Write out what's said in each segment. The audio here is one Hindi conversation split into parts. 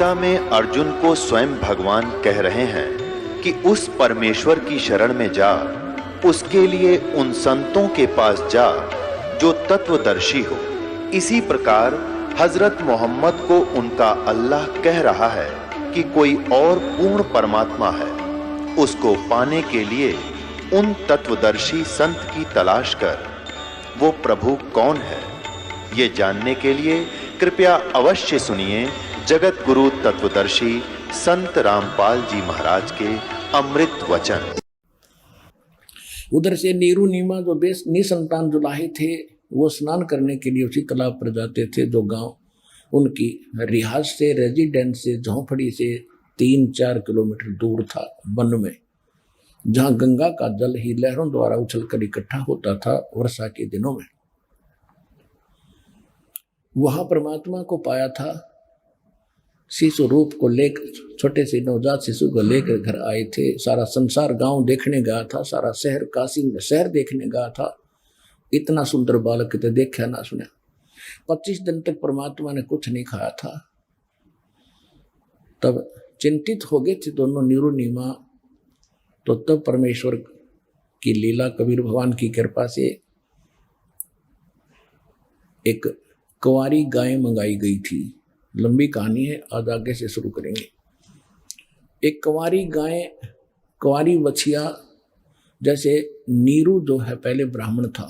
गीता में अर्जुन को स्वयं भगवान कह रहे हैं कि उस परमेश्वर की शरण में जा, उसके लिए उन संतों के पास जा जो तत्वदर्शी हो। इसी प्रकार हजरत मोहम्मद को उनका अल्लाह कह रहा है कि कोई और पूर्ण परमात्मा है, उसको पाने के लिए उन तत्वदर्शी संत की तलाश कर। वो प्रभु कौन है, ये जानने के लिए कृपया अवश्य सुनिए जगत गुरु तत्वदर्शी संत रामपाल जी महाराज के अमृत वचन। उधर से नीरू नीमा जो बेस निसंतान जुलाहे थे वो स्नान करने के लिए उसी तालाब पर जाते थे, जो गांव उनकी रिहाज से, रेजिडेंस से, झोंपड़ी से 3-4 किलोमीटर दूर था, वन में, जहां गंगा का जल ही लहरों द्वारा उछलकर इकट्ठा होता था वर्षा के दिनों में। वहां परमात्मा को पाया था। शिशु रूप को लेकर, छोटे से नवजात शिशु को लेकर घर आए थे। सारा संसार गांव देखने गया था, सारा शहर, काशी में शहर देखने गया था। इतना सुंदर बालक तो देखा ना सुना। 25 दिन तक परमात्मा ने कुछ नहीं खाया था। तब चिंतित हो गए थे दोनों नीरू नीमा। तो तब परमेश्वर की लीला, कबीर भगवान की कृपा से एक कुंवारी गाय मंगाई गई थी। लंबी कहानी है, आज आगे से शुरू करेंगे। एक कुंवारी गाय, कुंवारी बछिया, जैसे नीरू जो है पहले ब्राह्मण था,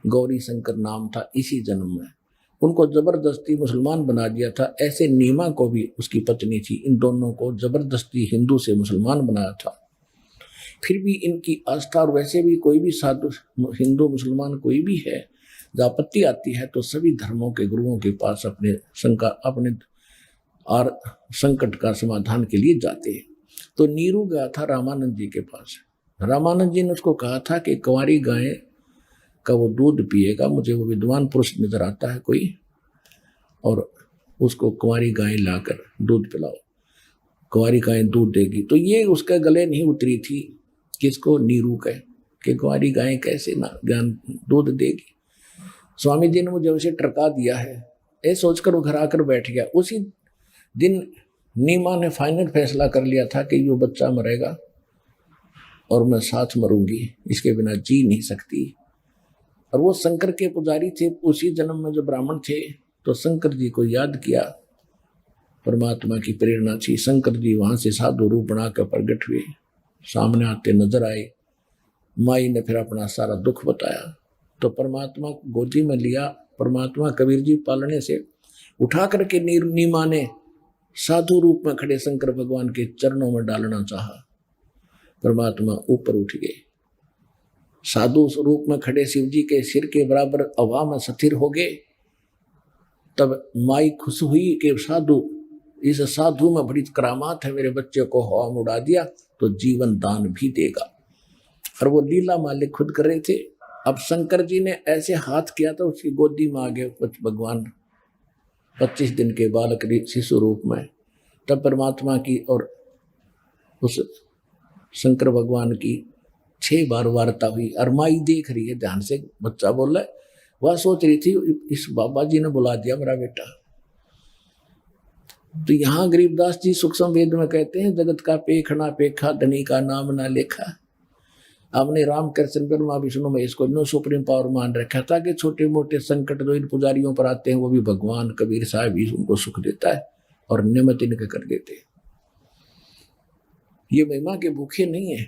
गौरी शंकर नाम था इसी जन्म में, उनको जबरदस्ती मुसलमान बना दिया था। ऐसे नीमा को भी उसकी पत्नी थी, इन दोनों को जबरदस्ती हिंदू से मुसलमान बनाया था। फिर भी इनकी आस्था, और वैसे भी कोई भी साधु, हिंदू मुसलमान कोई भी है, जब आपत्ति आती है तो सभी धर्मों के गुरुओं के पास अपने और संकट का समाधान के लिए जाते हैं। तो नीरू गया था रामानंद जी के पास। रामानंद जी ने उसको कहा था कि कुंवारी गाय का वो दूध पिएगा, मुझे वो विद्वान पुरुष नजर आता है कोई, और उसको कुंवारी गाय लाकर दूध पिलाओ, कुंवारी गाय दूध देगी। तो ये उसके गले नहीं उतरी थी, किसको, नीरू के, कि कुंवारी गाय कैसे ना ज्ञान दूध देगी। स्वामी जी ने मुझे उसे टरका दिया है, ये सोचकर वो घर आकर बैठ गया। उसी दिन नीमा ने फाइनल फैसला कर लिया था कि ये बच्चा मरेगा और मैं साथ मरूंगी, इसके बिना जी नहीं सकती। और वो शंकर के पुजारी थे, उसी जन्म में जो ब्राह्मण थे, तो शंकर जी को याद किया। परमात्मा की प्रेरणा थी। शंकर जी वहां से साधु रूप बनाकर प्रकट हुए, सामने आते नजर आए। माई ने फिर अपना सारा दुख बताया, तो परमात्मा को गोदी में लिया। परमात्मा कबीर जी पालने से उठा करके नीमा ने साधु रूप में खड़े शंकर भगवान के चरणों में डालना चाहा। परमात्मा ऊपर उठ गए, साधु रूप में खड़े शिव जी के सिर के बराबर हवा में स्थिर हो गए। तब माई खुश हुई कि साधु, इस साधु में बड़ी करामात है, मेरे बच्चे को हवा में उड़ा दिया तो जीवन दान भी देगा। और वो लीला मालिक खुद कर रहे थे। अब शंकर जी ने ऐसे हाथ किया तो उसकी गोदी में आ गए भगवान, 25 दिन के बालक शिशु रूप में। तब परमात्मा की और उस शंकर भगवान की 6 बार वार्ता हुई। और माई देख रही है ध्यान से, बच्चा बोल रहा है। वह सोच रही थी इस बाबा जी ने बुला दिया मेरा बेटा। तो यहाँ गरीबदास जी सूक्ष्म वेद में कहते हैं, जगत का पेखना पेखा, धनी का नाम ना लेखा। हमने राम कृष्ण ब्रह्मा विष्णु में इसको नो सुप्रीम पावर मान रखा था कि छोटे मोटे संकट जो इन पुजारियों पर आते हैं वो भी भगवान कबीर साहब ही उनको सुख देता है और नियमित इनके कर देते हैं। ये महिमा के भूखे नहीं है,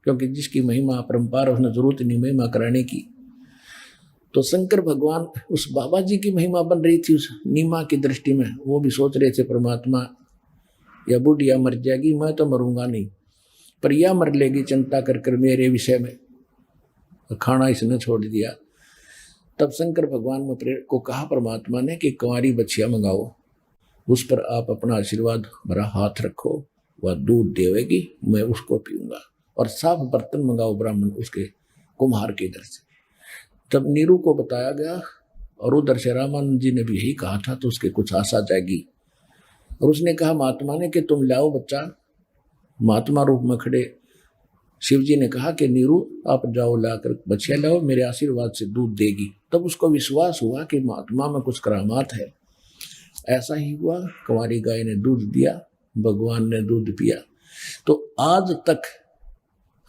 क्योंकि जिसकी महिमा अपरंपार, उसने जरूरत नहीं महिमा कराने की। तो शंकर भगवान उस बाबा जी की महिमा बन रही थी उस नीमा की दृष्टि में। वो भी सोच रहे थे परमात्मा या बुढ़िया मर जाएगी, मैं तो मरूंगा नहीं, पर यह मर लेगी चिंता कर कर मेरे विषय में। खाना इसने छोड़ दिया। तब शंकर भगवान को कहा परमात्मा ने कि कुंवारी बछिया मंगाओ, उस पर आप अपना आशीर्वाद भरा हाथ रखो, वह दूध देवेगी, मैं उसको पीऊंगा। और साफ बर्तन मंगाओ ब्राह्मण उसके कुम्हार के इधर से। तब नीरू को बताया गया, और उधर से रामानंद जी ने भी यही कहा था, तो उसके कुछ आशा जाएगी। और उसने कहा महात्मा ने कि तुम लाओ बच्चा। महात्मा रूप में खड़े शिव जी ने कहा कि नीरू आप जाओ लाकर बच्चिया लाओ, मेरे आशीर्वाद से दूध देगी। तब उसको विश्वास हुआ कि महात्मा में कुछ करामात है। ऐसा ही हुआ, कुंवारी गाय ने दूध दिया, भगवान ने दूध पिया। तो आज तक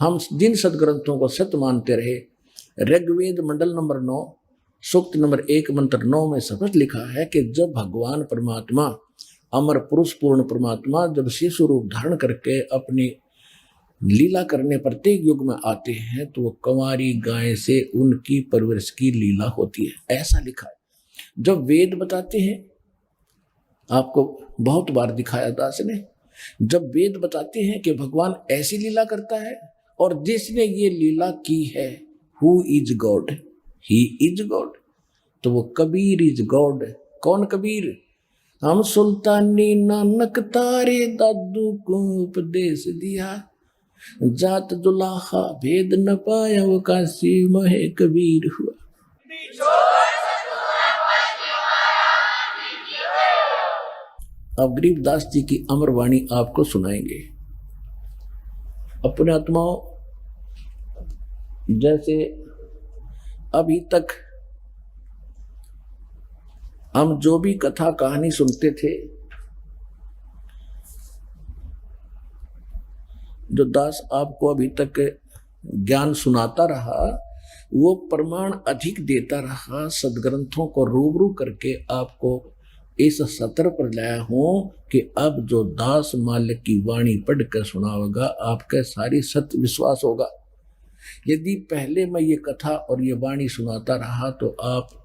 हम जिन सदग्रंथों को सत्य मानते रहे, ऋग्वेद मंडल नंबर 9 सूक्त नंबर 1 मंत्र 9 में स्पष्ट लिखा है कि जब भगवान परमात्मा, अमर पुरुष पूर्ण परमात्मा, जब शिशु रूप धारण करके अपनी लीला करने प्रत्येक युग में आते हैं तो वो कुंवारी गाय से उनकी परवरिश की लीला होती है, ऐसा लिखा है। जब वेद बताते हैं, आपको बहुत बार दिखाया दास ने, जब वेद बताते हैं कि भगवान ऐसी लीला करता है और जिसने ये लीला की है, who is God, he is God, तो वो कबीर इज गॉड। कौन कबीर? हम सुल्तानी नानक तारे दादू को उपदेश दिया, जात दुलाहा भेद न पाया वो काशी महे कबीर हुआ। अब गरीबदास जी की अमर वाणी आपको सुनाएंगे। अपने आत्माओं, जैसे अभी तक हम जो भी कथा कहानी सुनते थे, जो दास आपको अभी तक ज्ञान सुनाता रहा, वो प्रमाण अधिक देता रहा। सदग्रंथों को रूबरू करके आपको इस सत्र पर लाया हूं कि अब जो दास मालिक की वाणी पढ़कर सुनाओगा, आपका सारी सत्य विश्वास होगा। यदि पहले मैं ये कथा और ये वाणी सुनाता रहा तो आप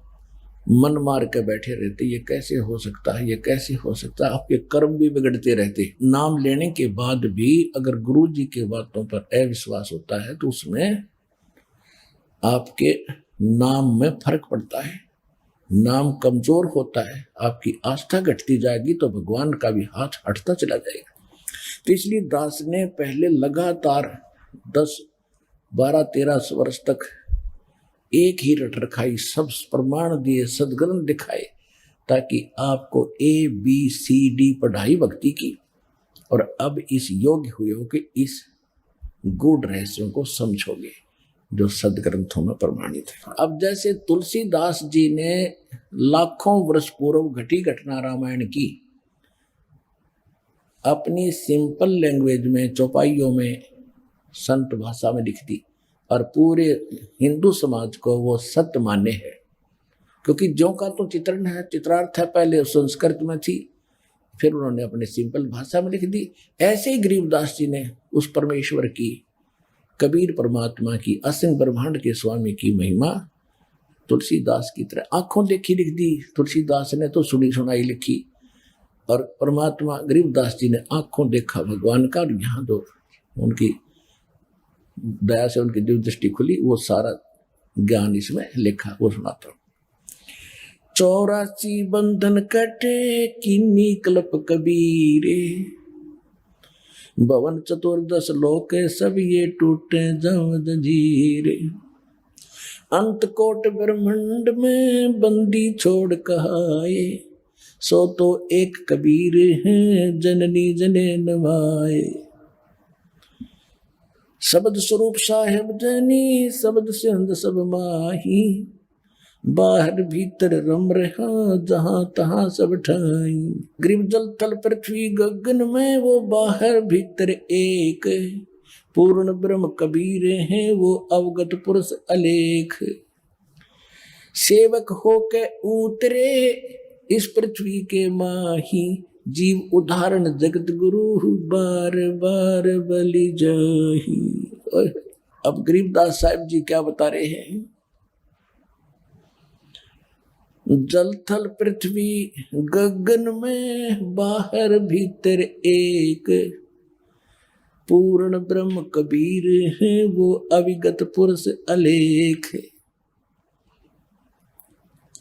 मन मार के बैठे रहते, ये कैसे हो सकता है, ये कैसे हो सकता है, आपके कर्म भी बिगड़ते रहते। नाम लेने के बाद भी अगर गुरु जी के बातों पर अविश्वास होता है तो उसमें आपके नाम में फर्क पड़ता है, नाम कमजोर होता है, आपकी आस्था घटती जाएगी तो भगवान का भी हाथ हटता चला जाएगा। तो इसलिए दास ने पहले लगातार 10, 12, 13 वर्ष तक एक ही रट रखाई, सब प्रमाण दिए, सदग्रंथ दिखाए, ताकि आपको ABCD पढ़ाई भक्ति की, और अब इस योग्य हुए हो कि इस गूढ़ रहस्यों को समझोगे जो सदग्रंथों में प्रमाणित है। अब जैसे तुलसीदास जी ने लाखों वर्ष पूर्व घटी घटना रामायण की अपनी सिंपल लैंग्वेज में, चौपाइयों में, संत भाषा में लिख दी, और पूरे हिंदू समाज को वो सत्य माने है, क्योंकि ज्यों का तो चित्रण है, चित्रार्थ है, पहले संस्कृत में थी, फिर उन्होंने अपने सिंपल भाषा में लिख दी। ऐसे ही गरीबदास जी ने उस परमेश्वर की, कबीर परमात्मा की, असीम ब्रह्मांड के स्वामी की महिमा तुलसीदास की तरह आंखों देखी लिख दी। तुलसीदास ने तो सुनी सुनाई लिखी, और परमात्मा गरीबदास जी ने आंखों देखा भगवान का, और यहाँ जो उनकी दया से उनकी दिव्य दृष्टि खुली, वो सारा ज्ञान इसमें लिखा, वो सुनाता हूं। 84 बंधन कटे किन्नी कल्प कबीरे, भवन 14 लोक सब ये टूटे जम जंजीरे, अंत कोट ब्रह्मांड में बंदी छोड़ कहाए, सो तो एक कबीर है जननी जने नवाए, शब्द स्वरूप साहेब जनी शब्द से अंध सब माही, बाहर भीतर रम रहा जहां तहां सब ठाई, ग्रीव जल थल पृथ्वी गगन में वो बाहर भीतर एक, पूर्ण ब्रह्म कबीर हैं वो अवगत पुरुष अलेख, सेवक होके उतरे इस पृथ्वी के माही, जीव उदाहरण जगत गुरु बार बार बलि जाही। अब गरीबदास साहिब जी क्या बता रहे हैं? जल थल पृथ्वी गगन में बाहर भीतर एक, पूर्ण ब्रह्म कबीर है वो अविगत पुरुष अलेख।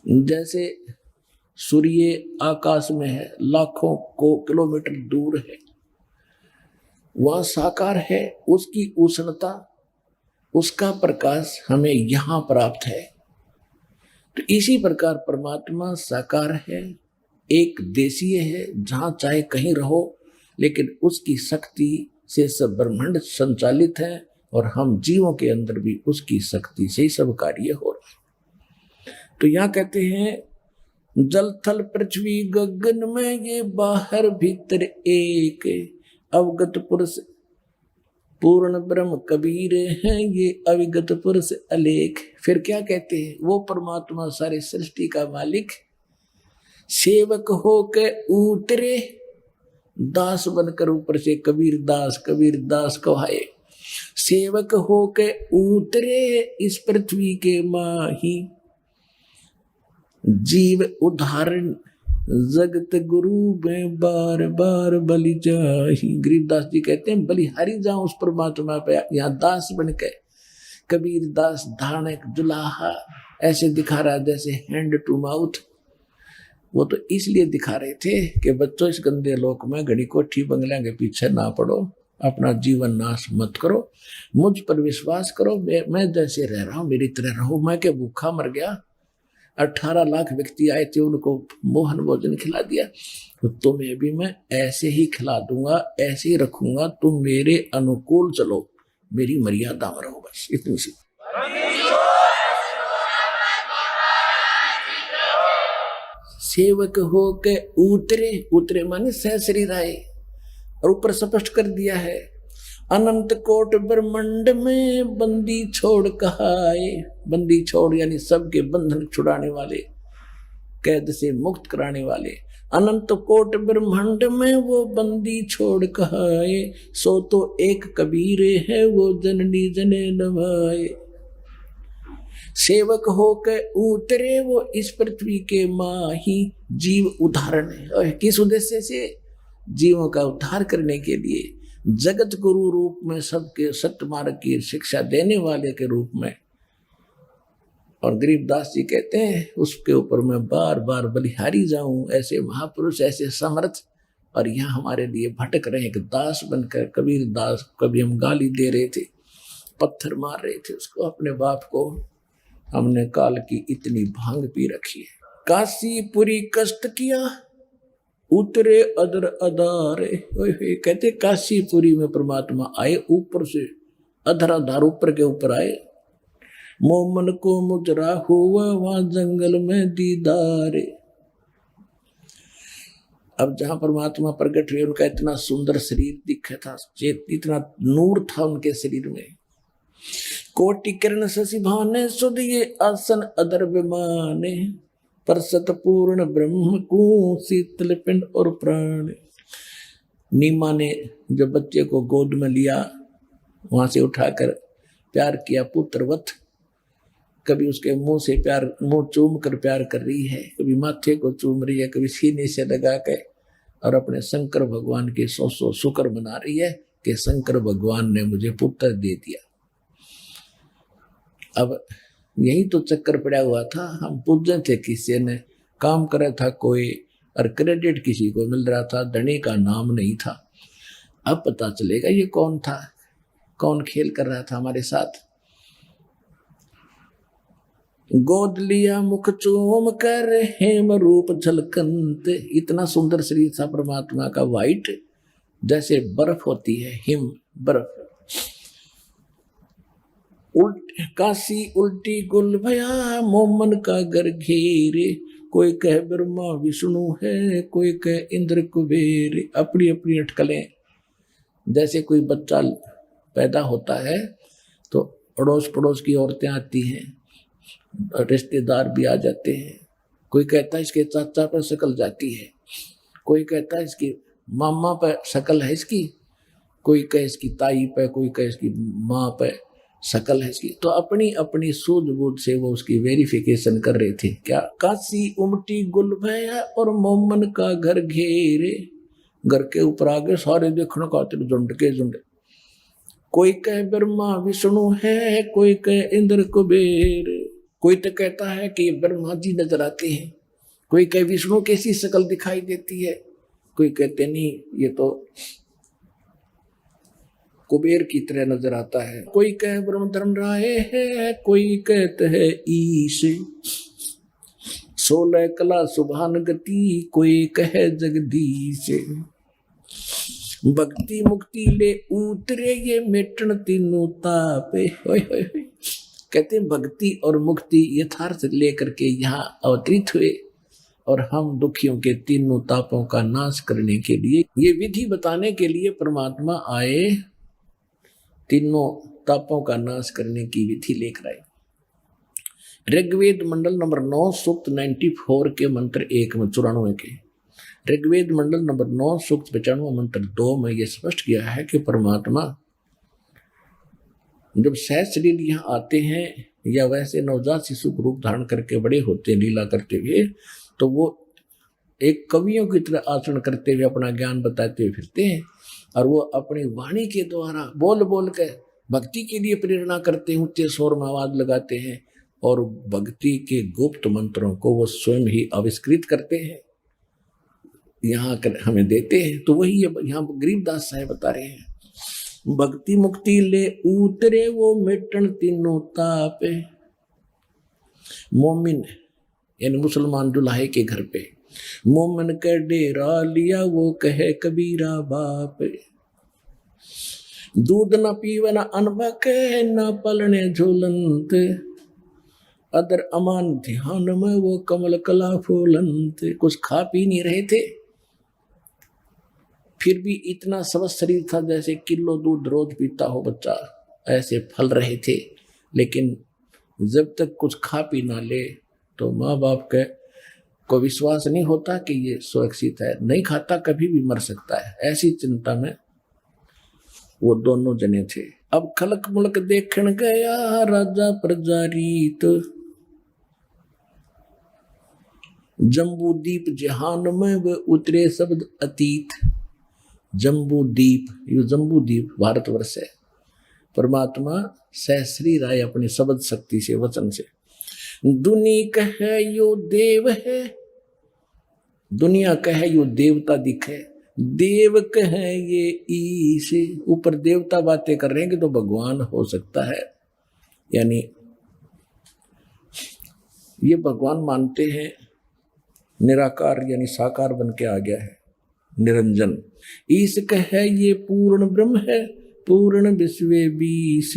जैसे सूर्य आकाश में है, लाखों को किलोमीटर दूर है, वह साकार है, उसकी उष्णता, उसका प्रकाश हमें यहाँ प्राप्त है। तो इसी प्रकार परमात्मा साकार है, एक देशीय है, जहाँ चाहे कहीं रहो, लेकिन उसकी शक्ति से सब ब्रह्मांड संचालित है, और हम जीवों के अंदर भी उसकी शक्ति से ही सब कार्य हो रहा है। तो यहाँ कहते हैं जल थल पृथ्वी गगन में ये बाहर भीतर एक, अवगत पुरुष पूर्ण ब्रह्म कबीर है ये अविगत पुरुष अलेख। फिर क्या कहते हैं, वो परमात्मा सारी सृष्टि का मालिक सेवक हो के उतरे, दास बनकर ऊपर से कबीर दास कहाए। सेवक हो के उतरे इस पृथ्वी के माही, जीव उदाहरण जगत गुरु में बार बार बलि जाही। गरीबदास जी कहते हैं बलिहारी जाऊं उस परमात्मा पे, यहाँ दास बन के कबीर दास धानक जुलाहा ऐसे दिखा रहा जैसे हैंड टू माउथ। वो तो इसलिए दिखा रहे थे कि बच्चों इस गंदे लोक में घड़ी कोठी बंगलियां के पीछे ना पड़ो, अपना जीवन नाश मत करो, मुझ पर विश्वास करो, मैं जैसे रह रहा हूं मेरी तरह रहो। मैं क्या भूखा मर गया, 18 लाख व्यक्ति आए थे उनको मोहन भोजन खिला दिया, तो तुम्हें भी मैं ऐसे ही खिला दूंगा, ऐसे ही रखूंगा, तुम मेरे अनुकूल चलो, मेरी मर्यादा में रहो, बस इतनी सी। सेवक हो के उतरे माने सहशरीर आए, और ऊपर स्पष्ट कर दिया है अनंत कोट ब्रह्मांड में बंदी छोड़ कहाए। बंदी छोड़ यानी सबके बंधन छुड़ाने वाले, कैद से मुक्त कराने वाले। अनंत कोट ब्रह्मांड में वो बंदी छोड़ कहाए, सो तो एक कबीर है वो जननी जने नवाए। सेवक होकर उतरे वो इस पृथ्वी के माही, जीव उदाहरण है। और किस उद्देश्य से? जीवों का उद्धार करने के लिए, जगत गुरु रूप में सबके सत्य मार्ग की शिक्षा देने वाले के रूप में। और गरीबदास जी कहते हैं उसके ऊपर मैं बार बार बलिहारी जाऊं, ऐसे महापुरुष ऐसे समर्थ, और यहाँ हमारे लिए भटक रहे एक दास बनकर। कबीर दास कभी हम गाली दे रहे थे, पत्थर मार रहे थे उसको, अपने बाप को। हमने काल की इतनी भांग पी रखी है। काशीपुरी कष्ट किया उतरे अदर अदारे। कहते काशीपुरी में परमात्मा आए, ऊपर से अधर अधार ऊपर के ऊपर आए। मोमन को मुजरा हुआ वहां जंगल में दीदारे। अब जहां परमात्मा प्रकट हुए उनका इतना सुंदर शरीर दिखा था, इतना नूर था उनके शरीर में। कोटि किरण शशि भाने सुध ये आसन अदर विमाने, पर सतपूर्ण ब्रह्म को शीतल पिंड और प्राण। नीमा ने जब बच्चे को गोद में लिया, वहां से उठाकर प्यार किया पुत्रवत। कभी उसके मुंह से प्यार, मुंह चूम कर प्यार कर रही है, कभी माथे को चूम रही है, कभी सीने से लगा के, और अपने शंकर भगवान के 100 शुक्र मना रही है कि शंकर भगवान ने मुझे पुत्र दे दिया। अब यही तो चक्कर पड़ा हुआ था, हम पूज्य थे, किसी ने काम करा था कोई, और क्रेडिट किसी को मिल रहा था, धनी का नाम नहीं था। अब पता चलेगा ये कौन था, कौन खेल कर रहा था हमारे साथ। गोद लिया मुख चूम कर हेम रूप झलकंत। इतना सुंदर शरीर था परमात्मा का, वाइट जैसे बर्फ होती है, हिम बर्फ। काशी उल्टी गुल भया मोमन का घर घेरे। कोई कह ब्रह्मा विष्णु है, कोई कह इंद्र कुबेर। अपनी अपनी अटकलें। जैसे कोई बच्चा पैदा होता है तो अड़ोस पड़ोस की औरतें आती हैं, रिश्तेदार भी आ जाते हैं। कोई कहता है इसके चाचा पर शक्ल जाती है, कोई कहता है इसकी मामा पर शक्ल है इसकी, कोई कहे इसकी ताई पे, कोई कहे इसकी माँ पे शकल है इसकी। तो अपनी अपनी सूझबूझ से वो उसकी वेरिफिकेशन कर रहे थे। क्या? काशी उमटी गुल भया और मोमन का घर घेरे। घर के ऊपर आगे सारे देखने का झुंड के झुंड। कोई कहे ब्रह्मा विष्णु है, कोई कहे इंद्र कुबेर। कोई तो कहता है कि ब्रह्मा जी नजर आते हैं, कोई कहे विष्णु कैसी शक्ल दिखाई देती है, कोई कहते नहीं ये तो कुबेर की तरह नजर आता है। कोई कहे ब्रह्म धर्म राय है, कोई कहते है ईश। 16 कला सुभान गति, कोई कहे जगदीश। भक्ति मुक्ति ले उतरे ये मेटन तीनों तापे। कहते हैं भक्ति और मुक्ति यथार्थ लेकर के यहाँ अवतरित हुए और हम दुखियों के तीनों तापों का नाश करने के लिए, ये विधि बताने के लिए परमात्मा आए, तीनों तापों का नाश करने की विधि लेकर आए। ऋग्वेद मंडल नंबर 9 सूक्त 94 के मंत्र 1 में 94 के, ऋग्वेद मंडल नंबर 9 सूक्त 95 मंत्र 2 में यह स्पष्ट किया है कि परमात्मा जब सहस्रील यहाँ आते हैं या वैसे नवजात शिशु को रूप धारण करके बड़े होते हैं लीला करते हुए, तो वो एक कवियों की तरह आचरण करते हुए अपना ज्ञान बताते हुए फिरते हैं, और वो अपनी वाणी के द्वारा बोल बोल के भक्ति के लिए प्रेरणा करते हैं, ऊंचे स्वर में आवाज लगाते हैं, और भक्ति के गुप्त मंत्रों को वो स्वयं ही आविष्कृत करते हैं, यहाँ हमें देते हैं। तो वही यहाँ गरीबदास साहब बता रहे हैं, भक्ति मुक्ति ले उतरे वो मिटन तीनों तापे। मोमिन यानी मुसलमान दुल्हे के घर पे मोमिन के डेरा लिया वो कहे कबीरा बाप। दूध न पीवे न अनबा के न पलने झूलंत, अदर अमान ध्यान में वो कमल कला फूलंत। कुछ खा पी नहीं रहे थे, फिर भी इतना स्वस्थ शरीर था जैसे किलो दूध रोज पीता हो बच्चा, ऐसे फल रहे थे। लेकिन जब तक कुछ खा पी ना ले तो माँ बाप को विश्वास नहीं होता कि ये सुरक्षित है, नहीं खाता कभी भी मर सकता है, ऐसी चिंता में वो दोनों जने थे। अब खलक मुलक देखण गया राजा प्रजारीत, जम्बू दीप जहान में वे उतरे शब्द अतीत। जम्बू दीप, ये जम्बू दीप भारतवर्ष है। परमात्मा सहस्री राय अपनी शब्द शक्ति से, वचन से, दुनी कहे यो देव है, दुनिया कहे यो देवता दिखे, देव कहे ये ईश। ऊपर देवता बातें कर रहे हैं कि तो भगवान हो सकता है, यानी ये भगवान मानते हैं निराकार यानी साकार बन के आ गया है, निरंजन। ईश कहे ये पूर्ण ब्रह्म है, पूर्ण विश्व बीस।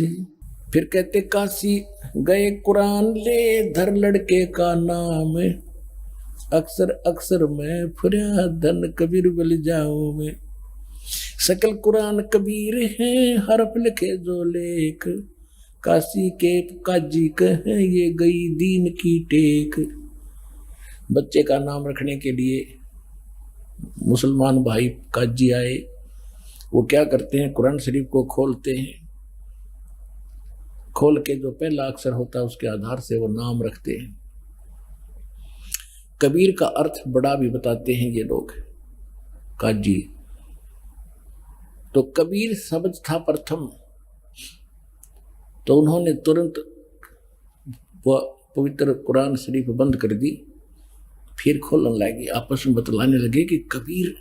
फिर कहते काशी गए कुरान ले, धर लड़के का नाम, अक्सर अक्सर में फुरा धन कबीर बल जाओ में। सकल कुरान कबीर हैं, हरफ लिखे जो लेख, काशी के काजी कहे ये गई दीन की टेक। बच्चे का नाम रखने के लिए मुसलमान भाई काजी आए, वो क्या करते हैं, कुरान शरीफ को खोलते हैं, खोल के जो पहला अक्षर होता है उसके आधार से वो नाम रखते हैं। कबीर का अर्थ बड़ा भी बताते हैं ये लोग काजी। तो कबीर शब्द था प्रथम, तो उन्होंने तुरंत वह पवित्र कुरान शरीफ बंद कर दी, फिर खोलने लगे, आपस में बतलाने लगे कि कबीर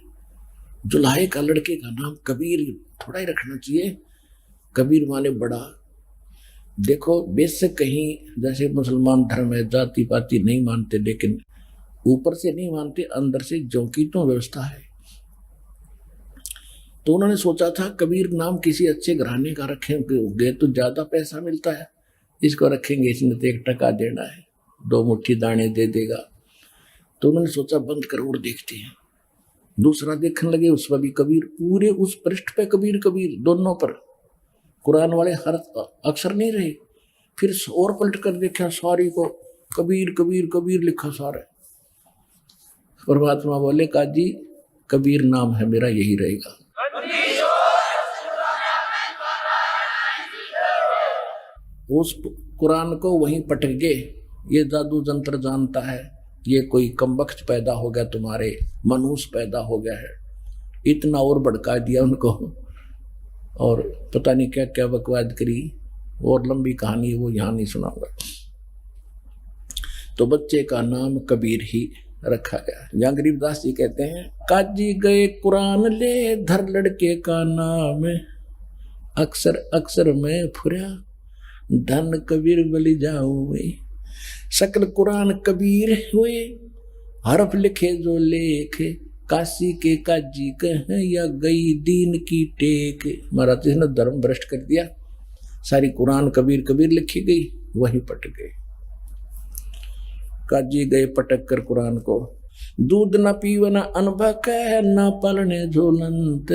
जुलाहे का लड़के का नाम कबीर थोड़ा ही रखना चाहिए, कबीर माने बड़ा। देखो बेशक कहीं जैसे मुसलमान धर्म है, जाति पाति नहीं मानते, लेकिन ऊपर से नहीं मानते, अंदर से जोंकी तो व्यवस्था है। तो उन्होंने सोचा था कबीर नाम किसी अच्छे घराने का रखेंगे तो ज्यादा पैसा मिलता है, इसको रखेंगे, इसने तो 1 टका देना है, 2 मुट्ठी दाने दे देगा। तो उन्होंने सोचा बंद करो और देखते हैं। दूसरा देखने लगे, उस पर भी कबीर, पूरे उस पृष्ठ पे कबीर कबीर दोनों पर, कुरान वाले हर अक्षर नहीं रहे। फिर और पलट कर देखा, सारी को कबीर कबीर कबीर लिखा सारा। परमात्मा बोले काजी कबीर नाम है मेरा, यही रहेगा। उस कुरान को वहीं पटक गए, ये जादू जंत्र जानता है, ये कोई कमबख्त पैदा हो गया, तुम्हारे मनुष्य पैदा हो गया है, इतना और भड़का दिया उनको, और पता नहीं क्या क्या बकवाद करी, और लंबी कहानी वो यहाँ नहीं सुनाऊंगा। तो बच्चे का नाम कबीर ही रखा गया। यहाँ गरीबदास जी कहते हैं, काजी गए कुरान ले, धर लड़के का नाम, अक्सर अक्सर में फुरा धन कबीर बलि जाओ। सकल कुरान कबीर हुए, हरफ लिखे जो लेख, काशी के काजी कहे या गई दीन की टेक। महाराज जी ने धर्म भ्रष्ट कर दिया, सारी कुरान कबीर कबीर लिखी गई, वहीं पट गए। काजी गए पटक कर कुरान को। दूध न पीवन अनभक न पलने झोलंत,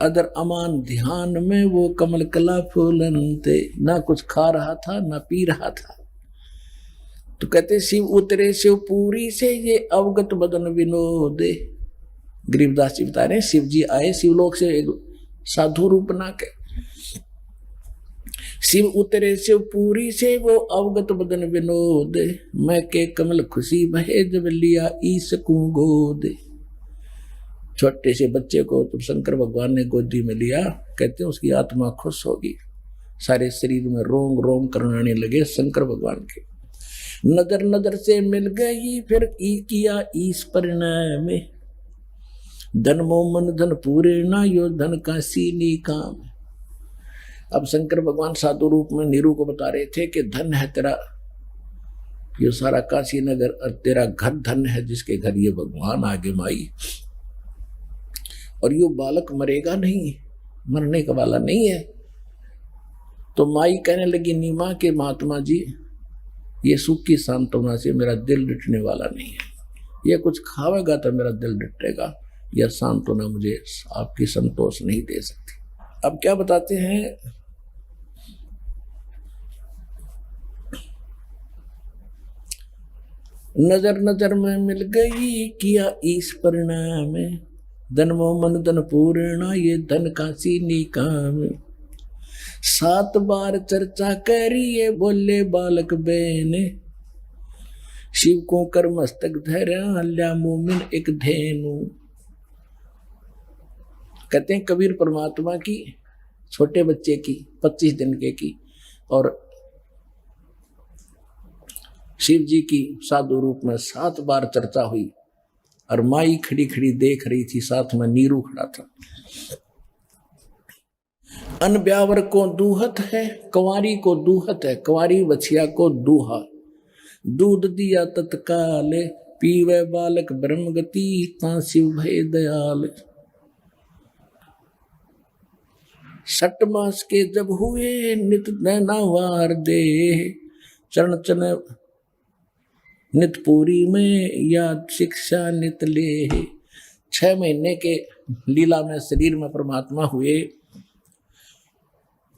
अदर अमान ध्यान में वो कमल कला फूलनते। ना कुछ खा रहा था ना पी रहा था। तो कहते शिव उतरे शिवपुरी से ये अवगत बदन विनोदे। गरीबदास जी बता रहे हैं शिव जी आए शिवलोक से एक साधु रूप बना के। शिव उतरे शिवपुरी से वो अवगत बदन विनोद, मैं के कमल खुशी भये जब लिया ईस को गोद। छोटे से बच्चे को तो शंकर भगवान ने गोदी में लिया, कहते हैं उसकी आत्मा खुश होगी, सारे शरीर में रोम रोम करने लगे शंकर भगवान के। नजर नजर से मिल गई फिर किया ईस परिणय में, धन मोमन धन पूरे ना यो धन का सीनी काम। अब शंकर भगवान साधु रूप में नीरू को बता रहे थे कि धन है तेरा ये सारा काशी नगर और तेरा घर धन है जिसके घर ये भगवान आगे माई। और यो बालक मरेगा नहीं, मरने का वाला नहीं है। तो माई कहने लगी नीमा के महात्मा जी ये सुख की सांत्वना से मेरा दिल डटने वाला नहीं है, ये कुछ खावेगा तो मेरा दिल डटेगा, यह सांत्वना मुझे आपकी संतोष नहीं दे सकती। अब क्या बताते हैं, नजर नजर में मिल गई किया ईस परिणाम, धन मोमन धन पूर्णा ये धन काशी निकाम। 7 बार चर्चा करिए बोले बालक बेने, शिव को कर मस्तक धरा ल्या मोमिन एक धेनु। कहते हैं कबीर परमात्मा की छोटे बच्चे की 25 दिन के की और शिव जी की साधु रूप में 7 बार चर्चा हुई और माई खड़ी खड़ी देख रही थी, साथ में नीरू खड़ा था। अन ब्यावर को दूहत है, कुंवारी को दूहत है, कुंवारी बछिया को दूहा। दूध दिया तत्काल पीवे बालक ब्रह्म गति ता शिव भय दयाल। 6 मास के जब हुए नित नैनावार दे, चरण चरण नित पूरी में याद शिक्षा नित ले। 6 महीने के लीला में शरीर में परमात्मा हुए